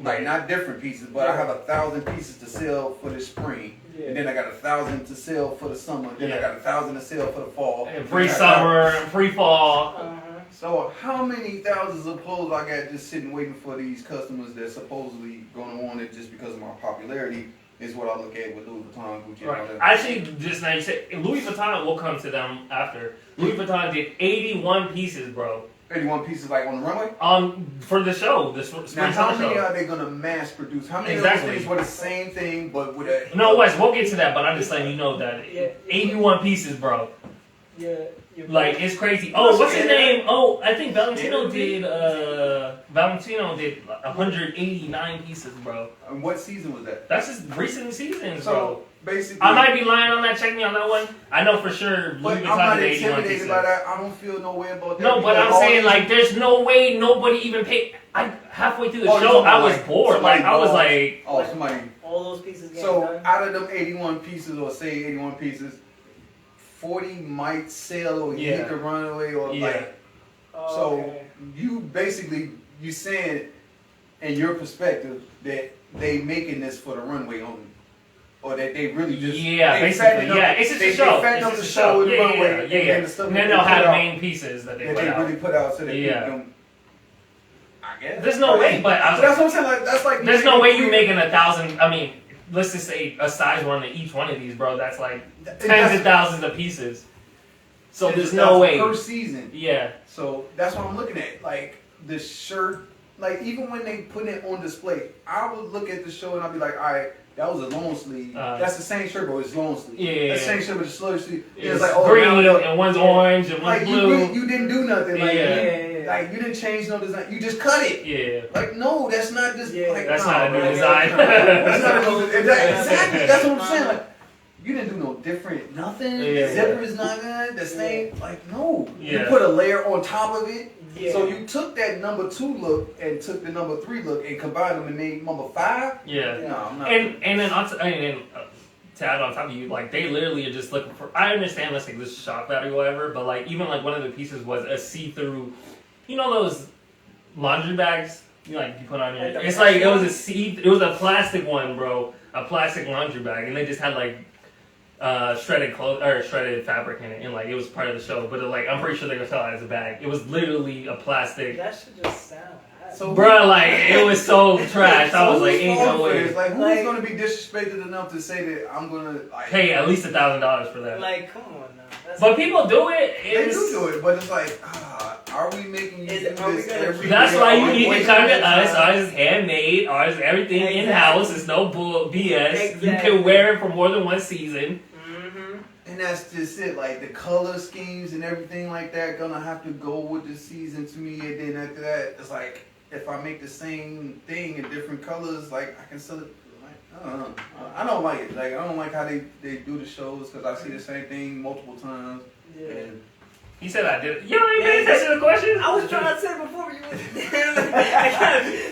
like, not different pieces, but I have 1,000 pieces to sell for the spring, and then I got 1,000 to sell for the summer, then I got 1,000 to sell for the fall. And free summer, free fall. So how many thousands of clothes I got just sitting waiting for these customers that supposedly gonna want it just because of my popularity is what I look at with Louis Vuitton, Gucci, and all Right. that. Actually, just now you said Louis Vuitton. We'll come to them after. Louis Vuitton did 81 pieces, bro. 81 pieces like on the runway? For the show, the spring Now, how summer many show. are they gonna mass produce? How many Exactly. of those things were the same thing but with a? No, Wes, we'll get to that, but I'm just letting you know that Yeah. 81 pieces, bro. Yeah. Like, it's crazy. Oh, what's his name? Oh, I think Valentino did 189 pieces, bro. And what season was that? That's just recent seasons, bro. So basically, I might be lying on that. Check me on that one. I know for sure but Louis I'm not Vuitton did 81 intimidated pieces. by that. I don't feel no way about that. No, but because I'm all saying, these- like, there's no way nobody even paid. I halfway through the Oh, you're show, talking I about, was like, bored. somebody Like, I was bought- like, oh, somebody. All those pieces getting So done. out of them 81 pieces, or say 81 pieces, 40 might sell or Yeah. hit the runaway or Yeah. like. Oh, So okay. you basically you saying, in your perspective, that they making this for the runway only, or that they really just yeah, they basically, fattening up- yeah. It's just they, a show. They fattening up It's the just a show show. with the Yeah, runway, yeah, and yeah. then the stuff And that then they they'll put have out, main pieces that they that put they out. really put out so that Yeah. people can. I guess. There's no way, but I was So that's like, what I'm saying. Like that's like there's no way you make making 1,000. I mean, let's just say a size one to each one of these, bro. That's like tens that's- of thousands of pieces. So and there's that's no way. per season. Yeah. So that's what I'm looking at. Like the shirt, like even when they put it on display, I would look at the show and I'd be like, all right, that was a long sleeve. That's the same shirt, but it's long sleeve. Yeah. That's the same shirt with the slow sleeve. And It's like, oh, green now look, and one's orange and one's like blue. you didn't do nothing. Like, Yeah. like you didn't change no design. You just cut it. Yeah. Like no, that's not just. Yeah. Like, That's nah, not a new bro. design. That's not a new design. Exactly. That's what I'm saying. Like, you didn't do no different, nothing. Yeah. The zipper is not good. The stain, like no. You Yeah. put a layer on top of it. Yeah. So you took that number 2 look and took the number 3 look and combined them and made number 5. Yeah. No, I'm not. And then to add on top of you, like they literally are just looking for. I understand, let's say this shock value or whatever, but like even like one of the pieces was a see-through You know those laundry bags you put on your. Like the It's like it was plastic a seed. It was a plastic one, bro. A plastic laundry bag, and they just had like shredded clothes or shredded fabric in it, and like it was part of the show. But I'm pretty sure they were selling it as a bag. It was literally a plastic. That should just sound. So Bro, it was so trash. I was like, ain't no way. Like, who's gonna be disrespected enough to say that I'm gonna Pay at least $1,000 for that. Like, come on now. But people do it. They do it, but it's like, are we making you do this every That's day? why Are you we need to wasting come to your us. time? Ours is handmade. Ours is everything Exactly. in-house. It's no bull BS. Exactly. You can wear it for more than one season. Mm-hmm. And that's just it. Like the color schemes and everything like that gonna have to go with the season to me. And then after that, it's like if I make the same thing in different colors, like I can sell it. Like, I don't know. I don't like it. Like I don't like how they do the shows because I see the same thing multiple times. Yeah. And He said I did it. You ain't paying attention to the question? I was trying to say before you was.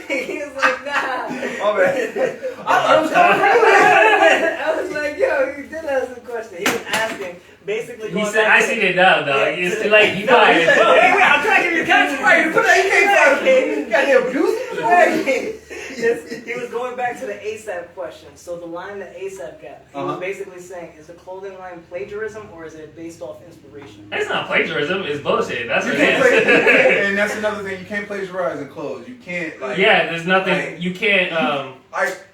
He was like, nah. my bad. I was coming from you. I was like, yo, you did ask the question. He was asking, basically. He going said, back I to- seen it now, dog. Yeah. It's too late. You No, he fired. said, wait, I'm trying to give you context. Right, put that. You can't find goddamn producer. Yes, he was going back to the ASAP question. So the line that ASAP got, he was Uh-huh. basically saying, is the clothing line plagiarism or is it based off inspiration? It's not plagiarism. It's bullshit. That's You what it can't is. play, and that's another thing. You can't plagiarize in clothes. You can't like. Yeah, there's nothing. Like- You can't. Like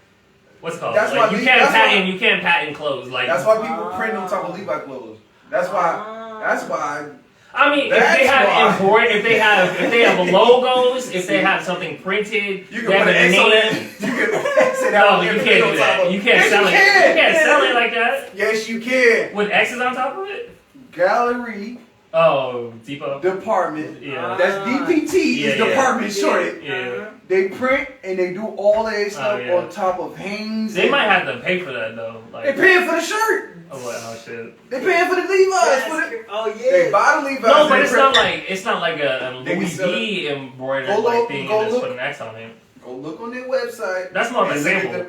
What's it called? That's Like, why you Le- can't that's patent. why- You can't patent clothes. Like that's why people print on top of Levi clothes. That's why. That's why. I mean, if That's they have why. import, if they have logos, if they have something printed, You they can have put a an X on name. it. You can X it out. No, you and can't put it do on top that. of- You can't Yes, sell it. can. You can't sell it like that Yes, you can. with X's on top of it. Gallery Oh, Depot. department. Yeah. That's DPT. Yeah, is yeah. department shorted. Yeah. They print and they do all of their stuff yeah. on top of hangs. They might have to pay for that though. They Like, paying for the shirt. oh shit. They paying for the Levi's. For the, Oh, yeah. they buy the Levi's. No, but they it's not like a They can Louis sell V embroidered Go like look- thing go and just look. put an X on it. Go look on their website. That's more of a and look at sample.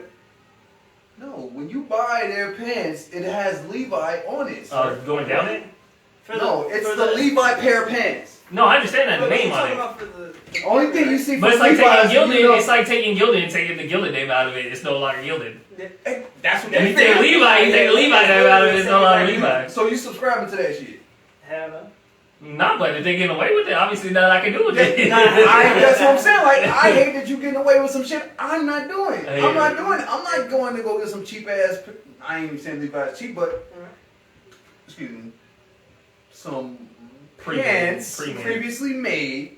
No, when you buy their pants, it has Levi on it. sir. Going down it? No, it's the Levi pair of pants. No, I understand that the What are you name on talking it. about for the Only thing you see But from it's like Levi's, taking Gilded. you know, It's like taking Gilded and taking the Gilded name out of it. It's no longer Gilded. that's what If you they take Levi, you take the Levi name out of it. It's no longer Levi. So you subscribing to that shit? Hell no. Not, but if they're getting away with it, obviously nothing I can do with it. That's what I'm saying. Like, I hate that you getting away with some shit I'm not doing. I hate I'm not it. doing it. I'm not going to go get some cheap ass. I ain't even saying Levi's cheap, but excuse me, some pants Pre-made. previously made,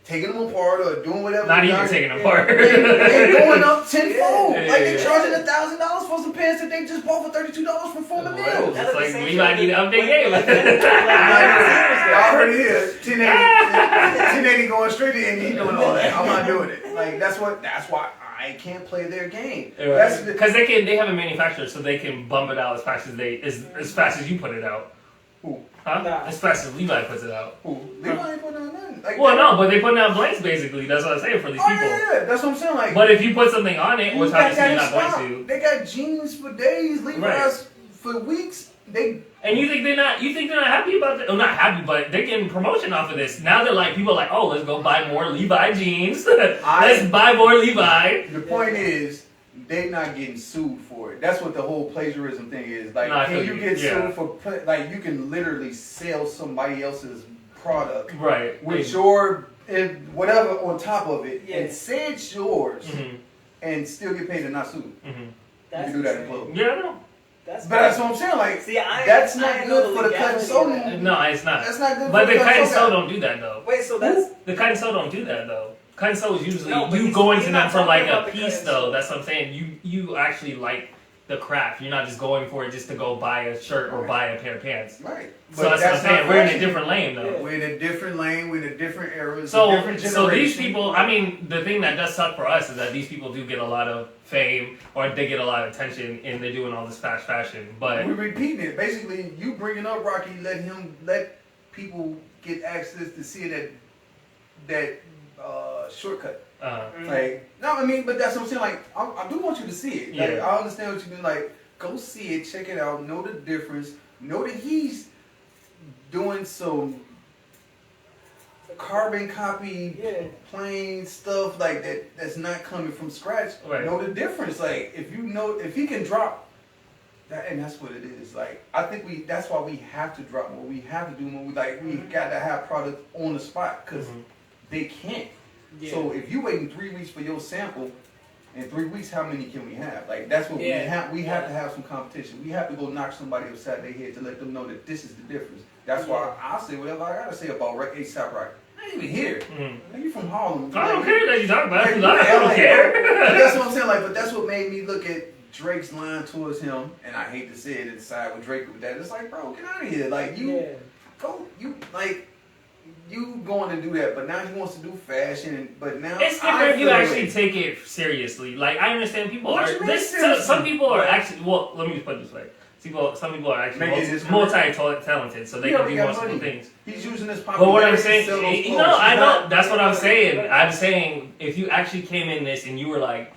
taking them apart or doing whatever. Not even they're taking them apart. They going up tenfold. Yeah. Like they charging $1,000 for some pants that they just bought for $32 from Former Well, Mills. it's like we might need to update game. I already is 1080 going straight in. And he doing all that. I'm not doing it. Like that's why I can't play their game. That's Because they have a manufacturer, so they can bump it out as fast as you put it out. Who? Huh? Nah. As fast as Levi puts it out. Who? Levi ain't putting on nothing. Like, Well, no, but they put out blanks basically. That's what I'm saying for these Oh people. yeah, that's what I'm saying. Like, But if you put something on it, which you got obviously you're that not in going stock. They got jeans for days, Levi's Right. for weeks. They and you think they're not happy about that? Oh, not happy, but they're getting promotion off of this. Now they're like, people are like, oh, let's go buy more Levi jeans. Let's buy more Levi. The point is, they not getting sued for it. That's what the whole plagiarism thing is. Like, No, I can feel you you. get Yeah. sued for like you can literally sell somebody else's product Right. with your and whatever on top of it Yeah. and say it's yours Mm-hmm. and still get paid and not sued. Mm-hmm. You That's can do that in insane. clothes. Yeah, I know. That's But that's what I'm saying. Like, See, that's not I good know for the cut and sew. legality of that. No, it's not. That's not good. But for the cut and sew sew guy. don't do that though. Wait, so that's The cut and sew don't do that though. Cut and sew is usually No, but you he's- going he's to not them for talking like about a the cut piece and though. sew. That's what I'm saying. You actually like the craft. You're not just going for it just to go buy a shirt or buy a pair of pants. Right. So that's what I'm saying. not We're in a fashion. different lane though. Yeah. We're in a different lane. We're in a different era. It's a So, different so these generation. people, I mean, the thing that does suck for us is that these people do get a lot of fame or they get a lot of attention and they're doing all this fast fashion. But We're repeating it. Basically, you bringing up Rocky, let people get access to see that shortcut. Like, no, I mean, but that's what I'm saying. Like, I do want you to see it. Like, Yeah. I understand what you mean. Like, go see it, check it out, know the difference, know that he's doing some carbon copy, plain stuff like that that's not coming from scratch. Right. Know the difference. Like if he can drop that, and that's what it is. Like I think that's why we have to drop more. We have to do more. We got to have products on the spot because they can't. Yeah. So if you waiting 3 weeks for your sample, in 3 weeks, how many can we have? Like that's what we have. We have to have some competition. We have to go knock somebody upside their head to let them know that this is the difference. That's why I say whatever I gotta say about ASAP Rocky. I ain't even here. Like, you from Harlem. I don't care that you talk about it. Like, I don't care. That's what I'm saying. Like, but that's what made me look at Drake's line towards him, and I hate to say it, and side with Drake with that. It's like, bro, get out of here. Like you going to do that, but now he wants to do fashion. But now it's different if you actually take it seriously. Like I understand people What are. you mean seriously? Some people are actually. Well, let me put it this way. Some people are actually multi-talented, so they can do multiple things. He's using this But what I'm popularity to saying, sell those you clothes. know, I know that's what I'm saying. I'm saying if you actually came in this and you were like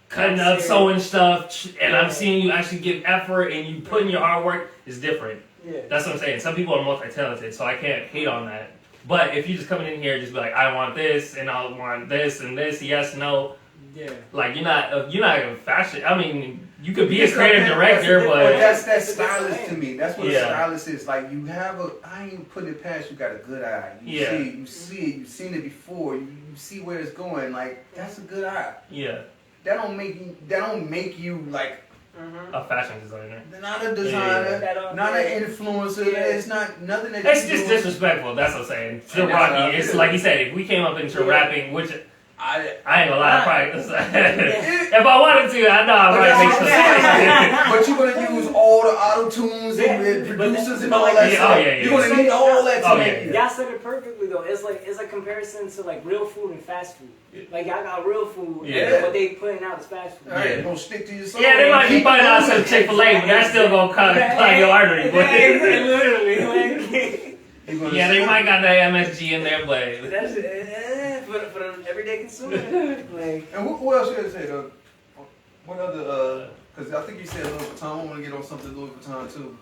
cutting up, sewing stuff, and I'm seeing you actually give effort and you put in your hard work, it's different. Yeah. That's what I'm saying. Some people are multi-talented, so I can't hate on that. But if you just coming in here and just be like, I want this and I want this and this, yes, no. Yeah. Like you're not a fashion. I mean, you could be a creative director, but but that's stylist to me. That's what a stylist is. Like you have I ain't putting it past. You got a good eye. You see it. You've seen it before. You see where it's going. Like that's a good eye. Yeah. That don't make you like a fashion designer. Not a designer. Not an influencer. It's not nothing that. It's just disrespectful. That's what I'm saying. To Rocky, it's like you said. If we came up into rapping, which I ain't gonna lie, probably. If I wanted to, I know I might make some. But you're gonna use all the auto tunes and producers and all that stuff. You're gonna need all that to make it. Y'all said it perfectly though. It's like comparison to like real food and fast food. Like y'all got real food, and what they putting out is fast food. Alright, you're gonna stick to your song. Yeah, they might be putting out some Chick-fil-A, but that's still gonna clog your artery. Literally. Yeah, they might got that MSG in there, but that's for the everyday consumer. Like, and what else you gotta say though? What other? Because I think you said Louis Vuitton. I want to get on something Louis Vuitton too.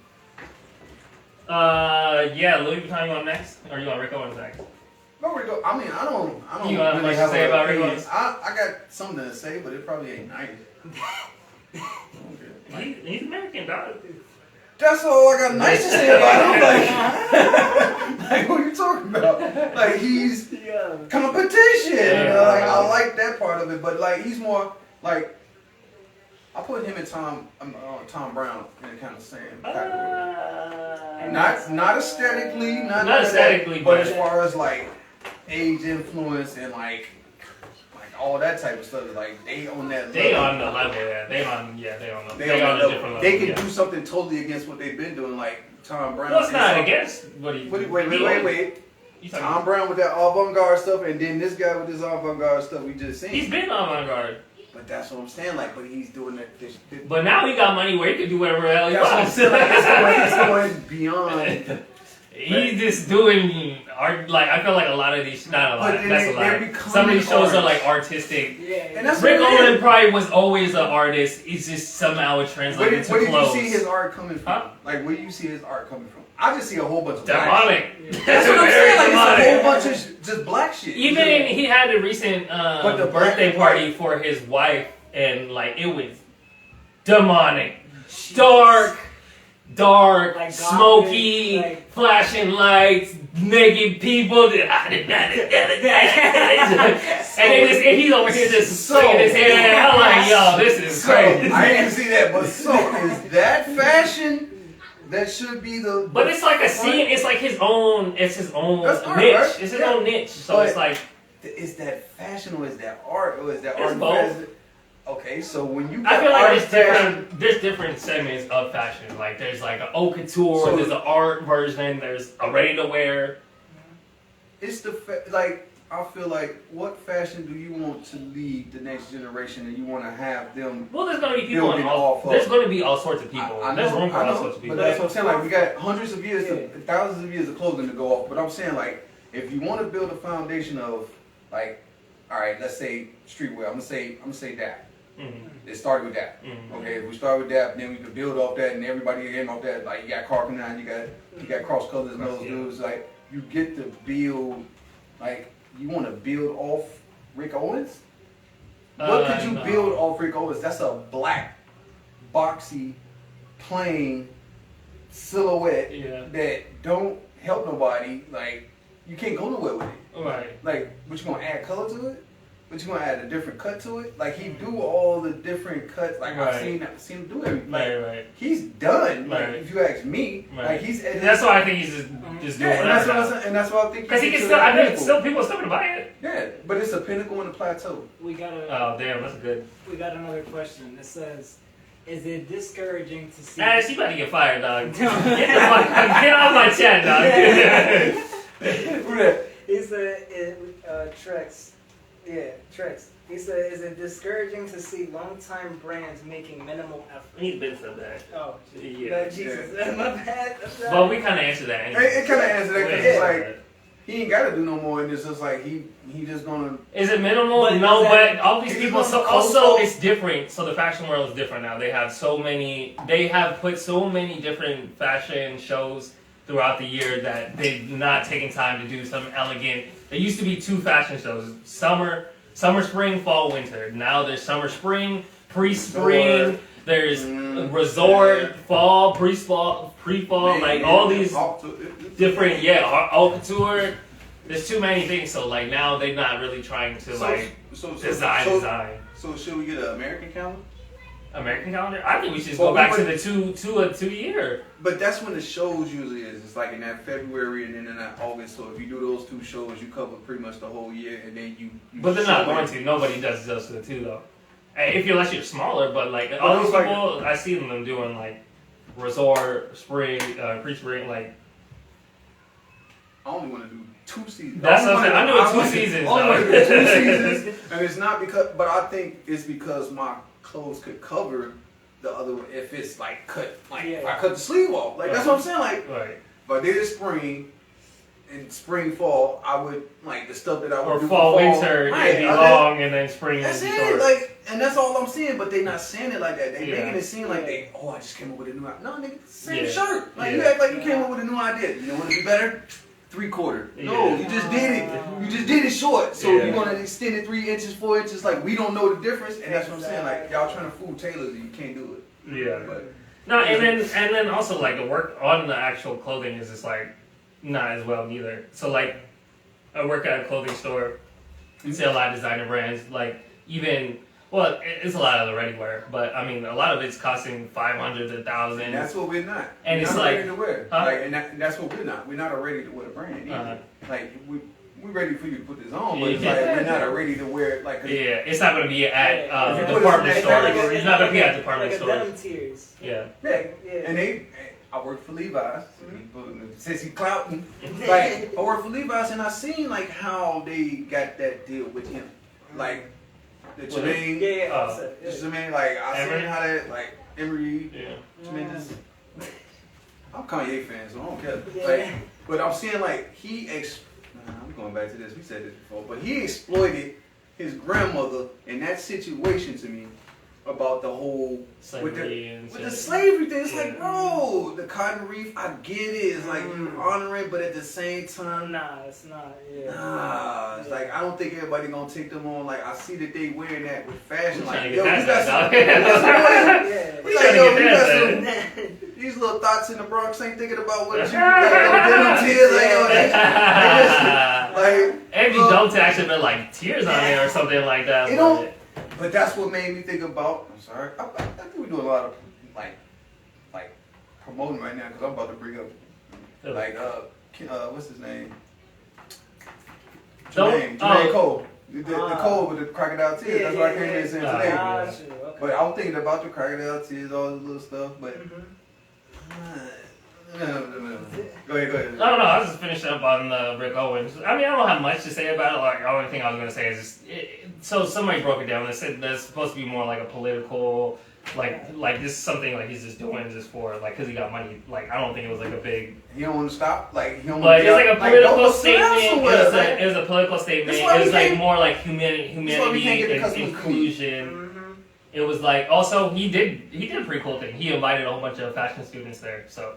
Yeah, Louis Vuitton. You want next, or you want Rick Owens next? Go Rick. I mean, I don't. You got much to say about Rick Owens? I got something to say, but it probably ain't nice. He's American, dog. That's all I got nice to say about him. Like what are you talking about? Like he's competition. Like I like that part of it, but like he's more like I put him and Tom Brown in the kind of same category. Not aesthetically, not aesthetically, but as far as like age influence and like all that type of stuff, like they on that level. They on the level, yeah. They on a different level. They can do something totally against what they've been doing, like Tom Brown. Well, it's not against what he. Wait. Tom Brown with that avant-garde stuff, and then this guy with this avant-garde stuff we just seen. He's been avant-garde. But that's what I'm saying, like, but he's doing that. But now he got money where he can do whatever the hell he wants. He's going beyond. He's just doing art. Like I feel like a lot of these, not a lot. That's a lot. Some of these shows are like artistic. Yeah. And that's Rick Owens probably was always an artist. It's just somehow it translated to clothes. Where did you see his art coming from? Huh? Like where do you see his art coming from? I just see a whole bunch of demonic. That's what I'm saying. Like it's a whole bunch of just black shit. Even he had a recent birthday party for his wife, and like it was demonic, dark, like smoky, like, flashing lights, naked people. And he's over here just swinging his head. I'm like, yo, this is crazy. I didn't see that, but so is that fashion? That should be the. But it's like a scene. It's like his own. It's his own niche. Right? It's his own niche. So but it's like. Is that fashion or is that art or is that art? Both. Okay, so when you. I feel like there's different segments of fashion. Like there's like an haute couture. So there's an art version. There's a ready to wear. It's like. I feel like, what fashion do you want to lead the next generation, and you want to have them? Well, there's going to be people there's going to be all sorts of people. There's room for all sorts of people. But that's what I'm saying. Like we got hundreds of years, thousands of years of clothing to go off. But I'm saying, like, if you want to build a foundation of, like, all right, let's say streetwear. I'm gonna say that. Mm-hmm. It started with that. Mm-hmm. Okay, if we start with that, then we could build off that, and everybody again off that. Like you got Carpenter, you got Cross Colors and those dudes. Like you get to build Like, you want to build off Rick Owens? What could you No. build off Rick Owens? That's a black, boxy, plain silhouette that don't help nobody. Like, you can't go nowhere with it. Right. Like, but you gonna add color to it? But you gonna add a different cut to it? Like, he do all the different cuts. Like, I've seen him do everything. Like, Right. he's done. Like, Right. if you ask me, like, he's. That's why I think he's just doing and that's what I think. Because he can still, I think still people are still gonna buy it. Yeah, but it's a pinnacle and a plateau. We got Oh damn, that's good. We got another question. It says, "Is it discouraging to see?" She about to get fired, dog. Get off my chat, dog. Who that? He said, Trex. Yeah, Trex. He said, "Is it discouraging to see long-time brands making minimal effort?" He's been said that. Oh, Yeah. no, Jesus, my bad. But we kind of answered that anyway. It kind of answered that because Yeah. it's like he ain't got to do no more, and it's just like he just gonna. Is it minimal? But no, is but that- all these He's people. gonna So coast also, off- it's different. So the fashion world is different now. They have so many. They have put so many different fashion shows throughout the year that they've not taken time to do some elegant. There used to be 2 fashion shows: summer, spring, fall, winter. Now there's summer, spring, pre-spring. Resort. There's resort, fall, pre-fall, like all these different, haute couture. There's too many things, so like now they're not really trying to design. So should we get an American calendar? American calendar? I think we should just Well, go back we to the two year. But that's when the shows usually is. It's like in that February and then in that August. So if you do those 2 shows, you cover pretty much the whole year, and then you But they're not show going it. to. Nobody does those to the 2 though. If you're unless you're smaller, but like all these it's like- people, I see them doing like resort, spring, pre-spring, like. I only want to do 2 seasons. That's what I'm saying. I'm doing 2 want- seasons. I only want to though. do 2 seasons, and it's not because. But I think it's because my clothes could cover the other. If it's like cut, like if I cut the sleeve off, like that's what I'm saying. Like, Right. if I did spring. In spring, fall, I would like the stuff that I would Or do fall, for winter, Right, it'd be I long, and then spring That's would be it, short. like, and that's all I'm saying. But they not saying it like that. They Yeah. making it seem like they, I just came up with a new idea. No, nigga, same Yeah. shirt. Like you Yeah. act like you came up with a new idea. You know what would be better? 3/4. No, Yeah. you just did it. You just did it short. So Yeah. you're gonna extend it 3 inches, 4 inches. Like we don't know the difference, and that's what I'm saying. Like y'all trying to fool tailors, and you can't do it. Yeah. But No, and then also like the work on the actual clothing is just like not as well neither. So like I work at a clothing store, see a lot of designer brands, like even it's a lot of the ready wear, but I mean a lot of it's costing $500 to $1,000. and that's what we're not. And We're it's not like- ready to wear. Huh? Like, and that's what we're not. We're not a ready to wear brand either. Like we ready for you to put this on, but it's like we're not a ready to wear. Like Yeah, it's not gonna be at If you put department it in stores. that- It's not gonna be at department like a stores. denim tiers. Yeah. Yeah. And I work for Levi's. Since he clouting, like I work for Levi's, and I seen like how they got that deal with him, like the Jermaine. Jermaine, like I Emery? seen how that like Emery, Yeah. Tremendous. I'm a Kanye fan, so I don't care. Yeah. Like, but I'm saying like I'm going back to this. We said this before, but he exploited his grandmother in that situation to me about the whole Slavery with the slavery thing. It's like, bro, the cotton reef, I get it. It's like you honoring, but at the same time, Nah, it's not. Yeah. nah. It's like I don't think everybody gonna take them on. Like I see that they wearing that with fashion. We Like, trying to yo, get we got past some. Yeah. We trying like, to yo, get we got past some. These little thoughts in the Bronx ain't thinking about what you like, tears, like, yo, like, And you don't actually been like tears on there or something like that. It don't. But that's what made me think about. I'm sorry. I think we're doing a lot of like promoting right now because I'm about to bring up what's his name? Jermaine Cole. The Cole with the crocodile tears. That's what I came in saying today. Okay. But I was thinking about the crocodile tears, all this little stuff. But go ahead. I don't know. I was just finishing up on Rick Owens. I mean, I don't have much to say about it. Like, the only thing I was going to say is just, so somebody broke it down. They said that's supposed to be more like a political, like this is something like he's just doing just for like because he got money. Like I don't think it was like a big. He don't want to stop. Like he don't. But it's like a political go statement. somewhere, It was a political statement. That's why It was we like can't- more like why we can't humanity get and accustomed to inclusion. It was like also he did a pretty cool thing. He invited a whole bunch of fashion students there. So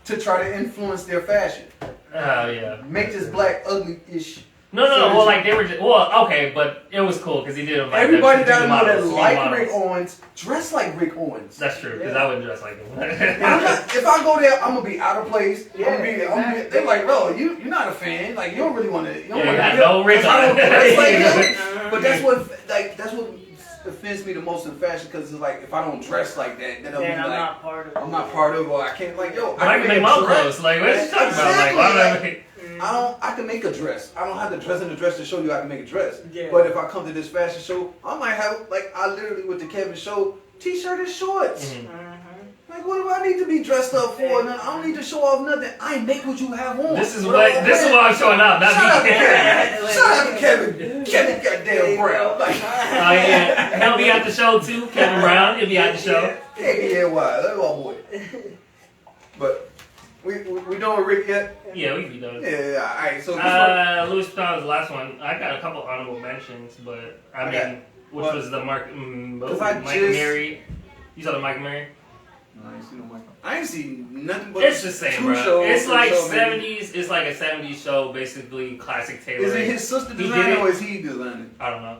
to try to influence their fashion. yeah. Make this black ugly-ish No, So well, like they were just, okay, but it was cool because he did invite everybody them to down the there that models, like models. Rick Owens dress like Rick Owens. That's true, because I wouldn't dress like him. If I go there, I'm gonna be out of place. Yeah, I'm gonna be, they're like, bro, you're not a fan. Like you don't really want to. You don't Yeah, want you to. got no Rick I on don't dress like it. him. But that's what offends me the most in fashion because it's like if I don't dress like that, then I'll be Then I'm like, not part of it. I'm not part of it. Or I can't like yo. I can make my own clothes. Like, what you talking about? Like, why would I make? I can make a dress. I don't have to dress in the dress to show you I can make a dress. Yeah. But if I come to this fashion show, I might have like I literally with the Kevin show t-shirt and shorts. Like what do I need to be dressed up for? I don't need to show off nothing. I make what you have on. This is what I'm showing up. Not Shout out me. to Kevin. Shout out to Kevin. Kevin goddamn Brown. Like, Oh yeah, he'll be at the show too. Kevin Brown, he'll be at the show. K-E-N-Y. That's my boy. But we doing Rick yet? Yeah, we can be done. Yeah. All right. So this one. Louis Vuitton was the last one. I got a couple honorable mentions, but I mean, Okay. which Well, was the Mike I just- Mary. You saw the Mike Mary? No, I ain't seen no Michael. I ain't seen nothing but It's the same, two bro. shows. It's three like shows, maybe. 70s. It's like a 70s show, basically classic tailoring. Is it his sister He did designing it. or is he designing? I don't know.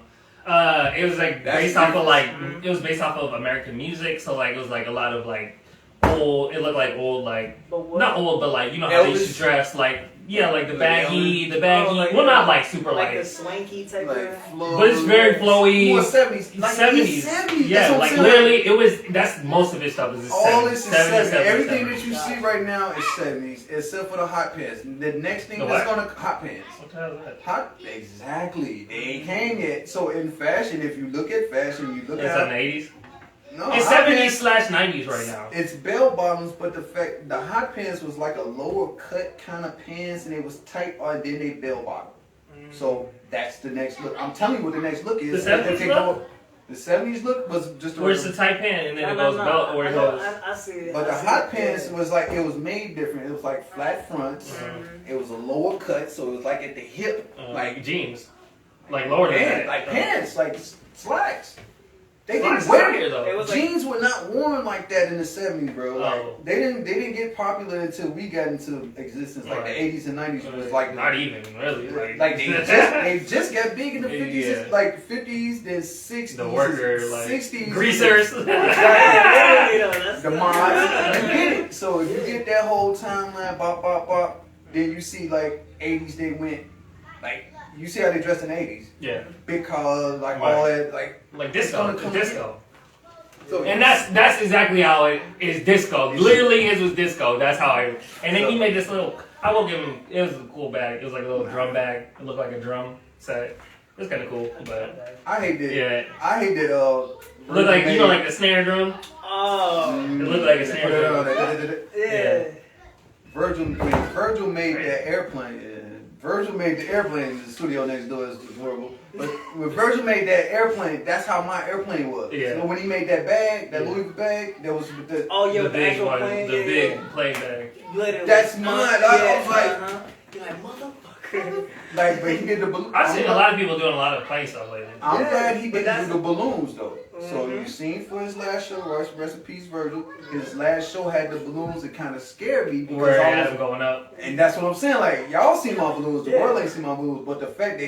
It was like That's based off of like different. it was based off of American music, so like it was like a lot of like old. It looked like old, like But what? not old, but like you know how they used Elvis? to dress, like like the Like baggy, Oh, like- well, not like super like the like, swanky type Like of. flow. but it's very flowy. More 70s. Like 70s. 70s. Yeah, That's what like I'm saying. literally, it was. That's most of his stuff is All 70s, this is 70s, 70s. Everything 70s. that you see right now is 70s, except for the hot pants. The next thing The that's what? gonna hot pants. What the hell is that? Hot, exactly. They ain't came yet. So in fashion, if you look at fashion, you look It's at in the 80s. no, It's hot 70s pants, / 90s right now. It's bell bottoms, but the hot pants was like a lower cut kind of pants, and it was tight, or then they bell bottom. So that's the next look. I'm telling you what the next look is. The 70s If they look? go- The 70s look was just a Where it's the tight pant and then it No, goes no, belt or I it know, goes. I see it. But I the see hot it, pants yeah. was like it was made different. It was like flat fronts. It was a lower cut, so it was like at the hip, Like jeans. Like lower than pants, that. like pants, like slacks. They Slacks didn't wear is it. though. It was like- Jeans were not worn like that in the 70s, bro. Like Oh. they didn't get popular until we got into existence. Like the Right. 80s and 90s was like not even really. Like they just got big in the 50s, Yeah. like 50s, then 60s, The worker, like 60s, greasers. Yeah, literally, though, that's the mods, you get it. So if you get that whole timeline, bop, bop, bop, then you see like 80s, they went, like, you see how they dressed in the 80s. Yeah, Big collars, like Right. all that, like. like disco, It's gonna come disco. So And that's exactly how it is. Disco, literally, his was disco. That's how I. And then he made this little. I will give him. It was a cool bag. It was like a little drum bag. It looked like a drum set. It was kind of cool, but I hate that. yeah, I hate that. it looked like like the snare drum. Oh, It looked like a snare drum. yeah. Virgil made that airplane. Virgil made the airplane. The studio next door is horrible. But when Virgil made that airplane, that's how my airplane was. Yeah. So when he made that bag, that Yeah. Louis Vuitton bag, that was the. Oh, yeah, The with the big actual one, plane. the yeah, big yeah. plane bag. Literally. That's mine. I was like- You're like, motherfucker. Like, but he did the balloon. I've seen a lot of people doing a lot of plane stuff lately. I'm Yeah, glad he but didn't that's- do the balloons though. So Mhm. you seen for his last show, rest in peace, Virgil. His last show had the balloons that kind of scared me because Where it I had was, them going up. and that's what I'm saying. Like y'all see my balloons, the Yeah. world ain't see my balloons, but the fact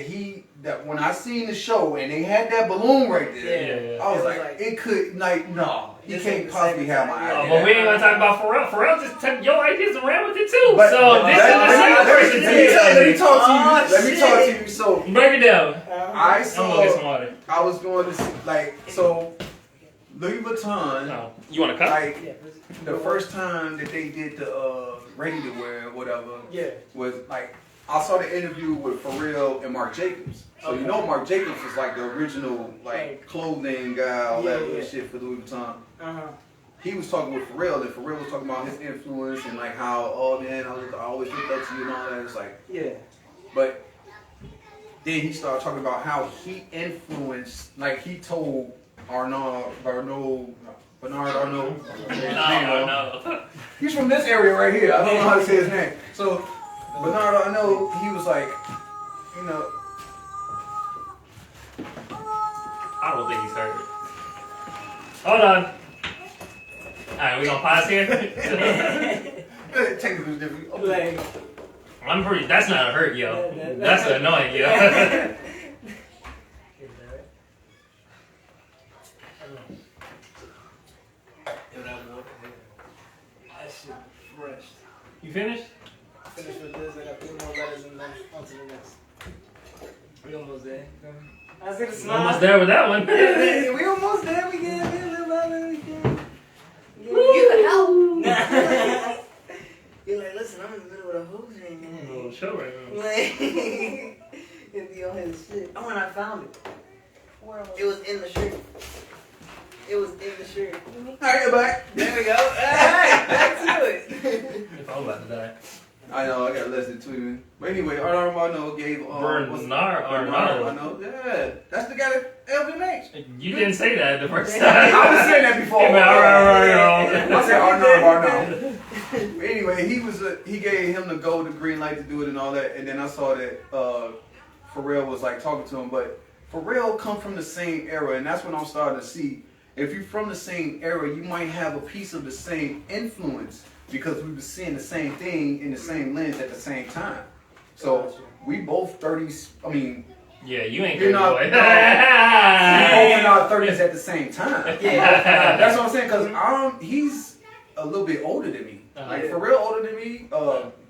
that when I seen the show and they had that balloon right there, Yeah. I was It was like, like- it could like no, he This can't ain't the possibly same have my time. Oh, idea. but we ain't gonna talk about Pharrell. Pharrell just took your ideas and ran with it too. But- So this is the second person to let me talk to you. Oh, Let me talk shit. to you. So Break it down. I I'm gonna get some saw. water. I was going to see like so. Louis Vuitton. No. You want a cup? Like Yeah, the first time that they did the ready to wear or whatever yeah. was like I saw the interview with Pharrell and Marc Jacobs. So you know Marc Jacobs is like the original like clothing guy, all that Yeah, little yeah. shit for Louis Vuitton. Uh-huh. He was talking with Pharrell, and Pharrell was talking about his influence and like how oh man I always looked up to you and all that. It's like Yeah. but then he started talking about how he influenced, like he told Bernard Arnault. No. He's from this area right here. I don't know how to say his name. So Bernard Arnault, he was like, you know, I don't think he's heard it. Hold on. Alright, we gonna pause here? technically different. Like, That's not a hurt, yo. That's annoying, yo. That shit fresh. You finished? Finish with this. I got 3 more letters and then on to the next. We almost there. I see the smile. Almost there with that one. We almost there. We get it. You can help. You're like, listen, I'm in the middle of a hose right now. Oh, show right now. Like, if you don't have the shit. Oh, and I found it. It was in the shirt. It was in the shirt. Alright, you're back. There we go. Alright, back to it. If I'm about to die. I know, I got less than 2 minutes. But anyway, Armando gave Bernard. I know, yeah. That's the guy that Elvin makes. You didn't say that the first time. I was saying that before. Hey, man, I said Arno. But anyway, he gave him the green light to do it and all that, and then I saw that Pharrell was like talking to him, but Pharrell come from the same era, and that's what I'm starting to see. If you're from the same era, you might have a piece of the same influence because we were seeing the same thing in the same lens at the same time. So we both 30s. I mean, yeah, you ain't you're good not. boy. We both in our 30s at the same time. Yeah. That's what I'm saying. Cause he's a little bit older than me. Like Pharrell older than me.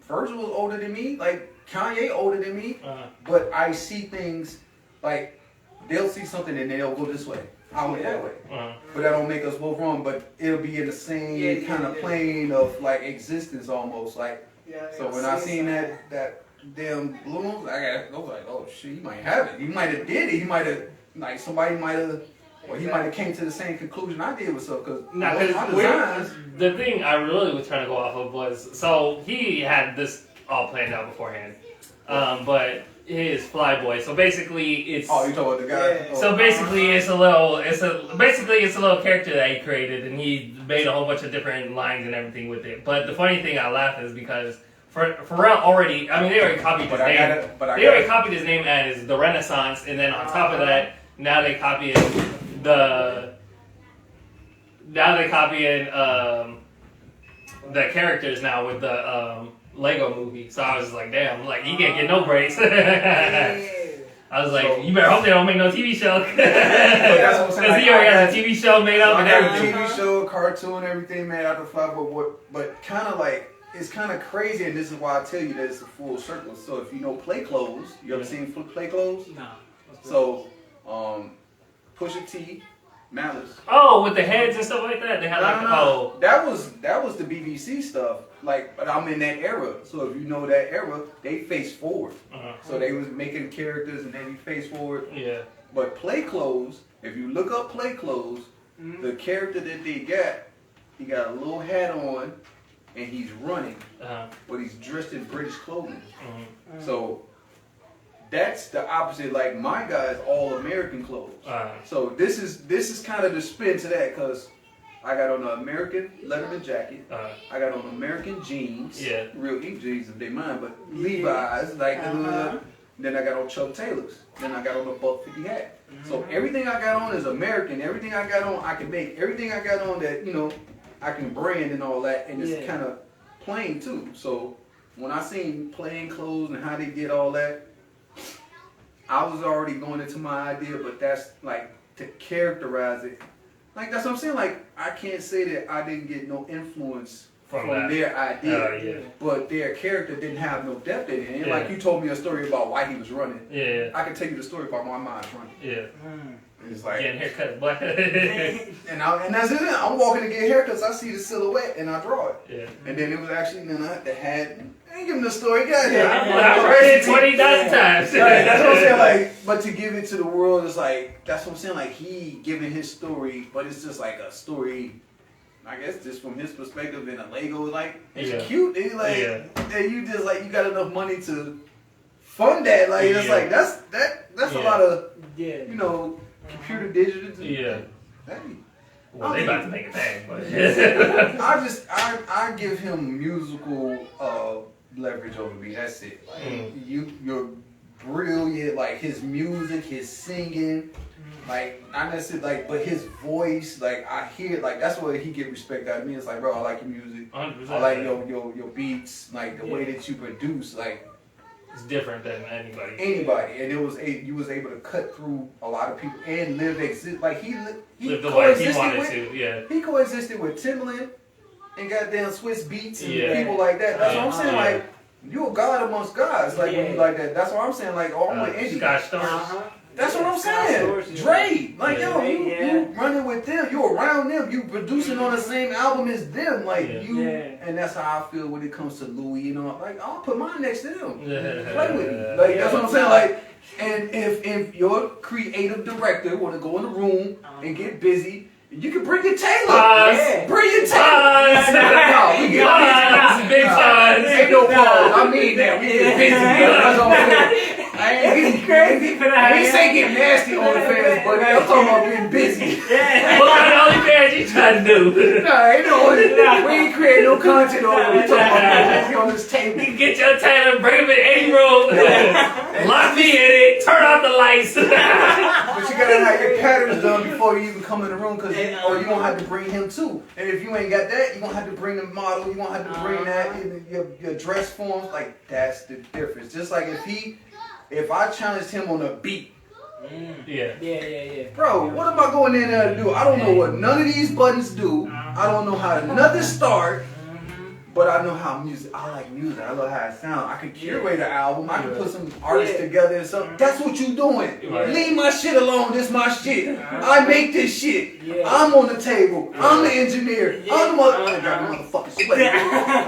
Virgil was older than me. Like Kanye older than me. But I see things like they'll see something and they'll go this way. I went that way. But that don't make us both wrong. But it'll be in the same kind of plane of like existence almost. Like so when I seen that damn balloons, I was like, oh shit, he might have it. He might have did it. He might have like somebody might have. Or he might have came to the same conclusion I did with stuff, because the thing I really was trying to go off of was, so he had this all planned out beforehand, but his Flyboy. So basically, it's you talking about the guy? Yeah. So basically, it's a little character that he created, and he made a whole bunch of different lines and everything with it. But the funny thing I laugh is because Pharrell already, I mean, they already copied his name. They already copied his name as the Renaissance, and then on top of that, now they copying the characters now with the Lego movie. So I was like, damn, like he can't get no breaks. I was like, you better hope they don't make no TV show. Because he already has a TV show made up and everything. TV show, cartoon, everything made out of Flyboy. But kind of like, it's kind of crazy, and this is why I tell you that it's a full circle. So if you know Play Clothes, you ever seen Play Clothes? No. So, Pusha T, Malice. Oh, with the heads and stuff like that? They had No. That was the BBC stuff. Like, but I'm in that era. So if you know that era, they face forward. So they was making characters and then you face forward. Yeah. But Play Clothes, if you look up Play Clothes, the character that they got, he got a little hat on and he's running, but he's dressed in British clothing. So that's the opposite. Like my guy's all American clothes. So this is kind of the spin to that, because I got on an American Letterman jacket. I got on American jeans. Yeah. Real ink jeans if they mind, but Levi's like. Then I got on Chuck Taylors. Then I got on a Buck 50 hat. So everything I got on is American. Everything I got on, I can make. Everything I got on that I can brand and all that, and it's kind of plain too. So when I seen plain clothes and how they did all that, I was already going into my idea, but that's like to characterize it. Like that's what I'm saying. Like I can't say that I didn't get no influence from their idea, but their character didn't have no depth in it. And like you told me a story about why he was running. Yeah, I can tell you the story about my mom's running. Yeah, it's like getting haircut, black. and that's it. I'm walking to get haircuts. I see the silhouette and I draw it. Yeah, and then it was actually the hat. I ain't give him the story. Get out here. I've heard it 20,000 times. That's what I'm saying. Like, but to give it to the world is like, that's what I'm saying. Like he giving his story, but it's just like a story. I guess just from his perspective, and a Lego, like it's cute. It's like you just like you got enough money to fund that. Like it's like that's a lot of computer digits. Hey. Well, they about to make it bang, but I give him musical leverage over me. That's it. Like, you're brilliant. Like his music, his singing, like not necessarily like, but his voice, like I hear, like that's where he get respect out of me. It's like, bro, I like your music, 100%. I like your beats, like the way that you produce, like it's different than anybody. And you was able to cut through a lot of people and like he lived the life he wanted with, to. Yeah, he coexisted with Timbaland and goddamn Swiss Beats and Yeah. people like that. That's what I'm saying. Yeah. Like you a god amongst gods. Like when you like that. That's what I'm saying. Like oh, I'm with Indie. Scott Storch. That's what I'm Scott saying. Storch, Dre, like Yeah. yo, you running with them. You around them. You producing on the same album as them. Like you, and that's how I feel when it comes to Louis. You know, like I'll put mine next to them. Play with me. Like that's what I'm saying. Like, and if your creative director want to go in the room and get busy. You can bring your tailor. Bring your tailor. No, we get busy. Big pause. Ain't no pause. I mean that. We get busy. That's what I'm saying. I ain't say get nasty on the fans, but I'm talking about getting busy. What kind of OnlyFans you trying to do? Nah, ain't no, we ain't creating no content on it. We talking about getting busy on this table. You can get your tailor, bring him in any room, lock me in it, turn off the lights. But you gotta have your patterns done before you even come in the room, or you gonna have to bring him too. And if you ain't got that, you gonna have to bring the model. You gonna have to bring that your dress forms. Like that's the difference. Just like if I challenged him on a beat. Yeah. Bro, what am I going in there to do? I don't know what none of these buttons do. I don't know how nothing start. But I know how I like music. I love how it sounds. I can curate an album. I can put some artists together and something. That's what you doing. Leave my shit alone. This my shit. I make this shit. I'm on the table. I'm the engineer. I'm the motherfucking slave.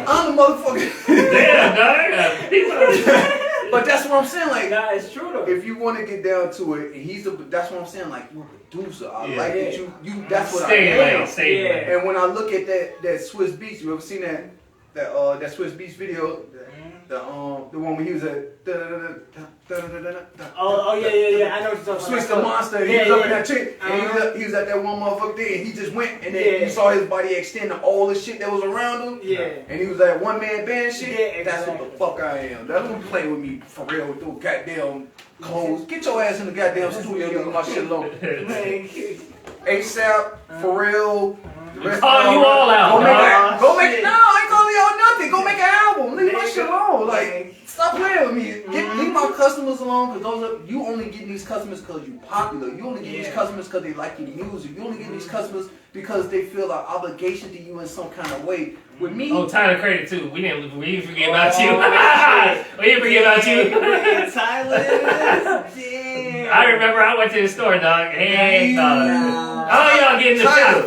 I'm the motherfucking. Damn, dog. But that's what I'm saying. Like, nah, it's true though. if you want to get down to it, that's what I'm saying. Like, you're a producer. I like that you. That's what I am. Stay lane. And when I look at that Swiss Beats, you ever seen that Swiss Beats video? The one where he was at Oh yeah. I know what you're talking about. Switch the Monster. He was up in that chick, and he was at that one motherfucker thing, and he just went, and then you saw his body extend to all the shit that was around him. And he was that one man band shit. That's what the fuck I am. That's who play with me for real with those goddamn clothes. Get your ass in the goddamn studio, leave my shit alone. ASAP, Pharrell. Calling you all out. Go make it. No, I ain't calling y'all nothing. Go make an album. Leave my shit alone. Like, stop playing with me. Leave my customers alone, because you only getting these customers because you popular. You only getting these customers because they like your music. You only getting these customers because they feel an obligation to you in some kind of way. With me, Tyler Credit too. We didn't forget about you. We didn't forget about you. Tyler. I remember I went to the store, dog. Hey, oh, y'all getting the shot.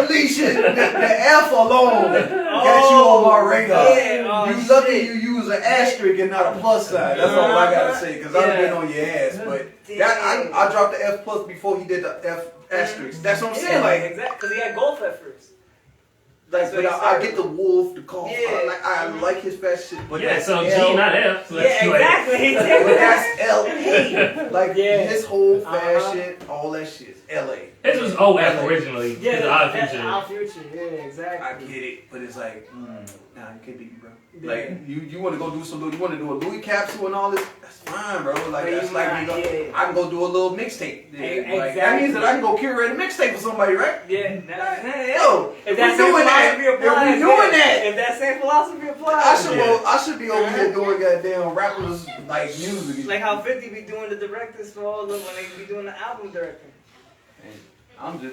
Felicia, the F alone got you on my radar. You lucky you use an asterisk and not a plus sign. That's all I gotta say, because I've been on your ass. But I dropped the F plus before he did the F asterisk. That's what I'm saying. Like, exactly, because he had golf at first. Like, but I get the wolf, the golf. I like his fashion. But so G, not F. So exactly. But that's LA. Like his whole fashion, all that shit is LA. This was OF originally. Yeah, Odd that's Future. Odd Future. Yeah, exactly. I get it, but it's like, nah, you can't beat me, bro. Like, you want to go do you want to do a Louis capsule and all this? That's fine, bro. Like, that's like, I can go do a little mixtape. Like, that means that I can go curate a mixtape for somebody, right? Yeah. Yo, if that same philosophy applies, if that same philosophy applies, I should be over here doing goddamn rappers like music. Like how 50 be doing the directors for all of them when they be doing the album directing.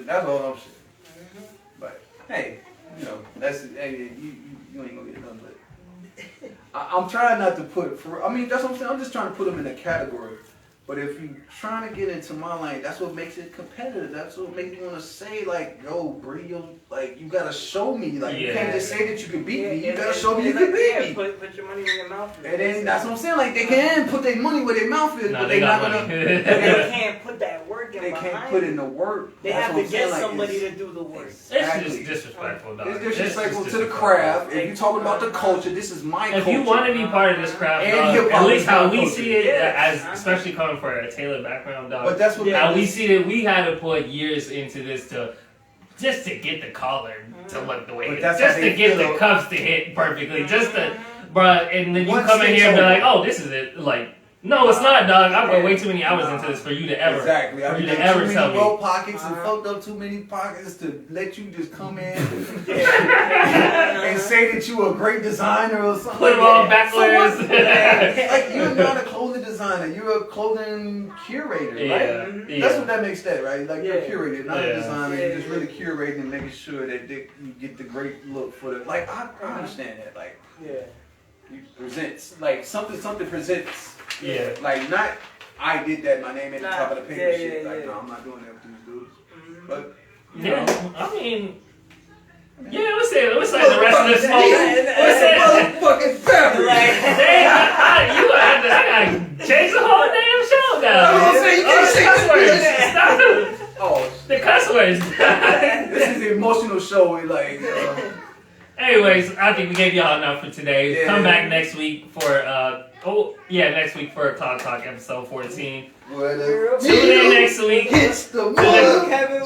That's all I'm saying. But hey, you know, you ain't gonna get nothing. But I'm trying not to that's what I'm saying. I'm just trying to put them in a category. But if you're trying to get into my lane, that's what makes it competitive. That's what makes me want to say, like, yo, Bree, you gotta show me. Like, you can't just say that you can beat me. You gotta show me you can beat me. Put your money where your mouth is. And then that's what I'm saying. Like, they can put their money where their mouth is, but they're not gonna. They can't put that work in. They can't put in the work. They have to get somebody to do the work. It's just disrespectful, dog. It's disrespectful to the craft. If you're talking about the culture, this is my culture. If you want to be part of this craft, dog, at least how we see it, as especially coming for a tailored background, dog. But that's what how we see it. We had to put years into this just to get the collar to look the way it is, just to get the cuffs to hit perfectly, just to, bruh. And then you come in here and be like, oh, this is it. Like, No, it's not, dog. I put way too many hours into this for you to ever. Exactly. For I you mean, to ever too tell many me. well pockets and fucked up too many pockets to let you just come in and say that you a great designer or something. Put them all backwards. So like you're not a clothing designer. You're a clothing curator, right? Yeah. That's what that makes that, right? Like you're a curator, not a Yeah. designer. You're just really curating and making sure that you get the great look for the. Like I understand that. Like you presents like something presents. Yeah. Like not I did that. My name at the top of the paper. Yeah, shit. yeah, Like yeah. no, I'm not doing that with these dudes. But you Yeah, know. I mean, yeah, let's say the rest of the smoke. Let's say, Motherfucking fabric. damn, I gotta change the whole damn show now. I'm saying you can't say cuss words. Stop Oh, the cuss words. this is the emotional show. We like. Anyways, I think we gave y'all enough for today. Yeah. Come back next week for next week for Cloud Talk episode 14. Tune in next week. Hits the Kevin,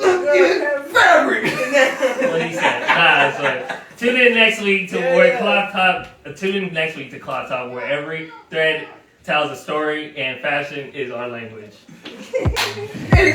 fabric. What he said. Nah, so tune in next week to where Cloud Talk. Tune in next week to Cloud Talk, where every thread tells a story and fashion is our language. Hey,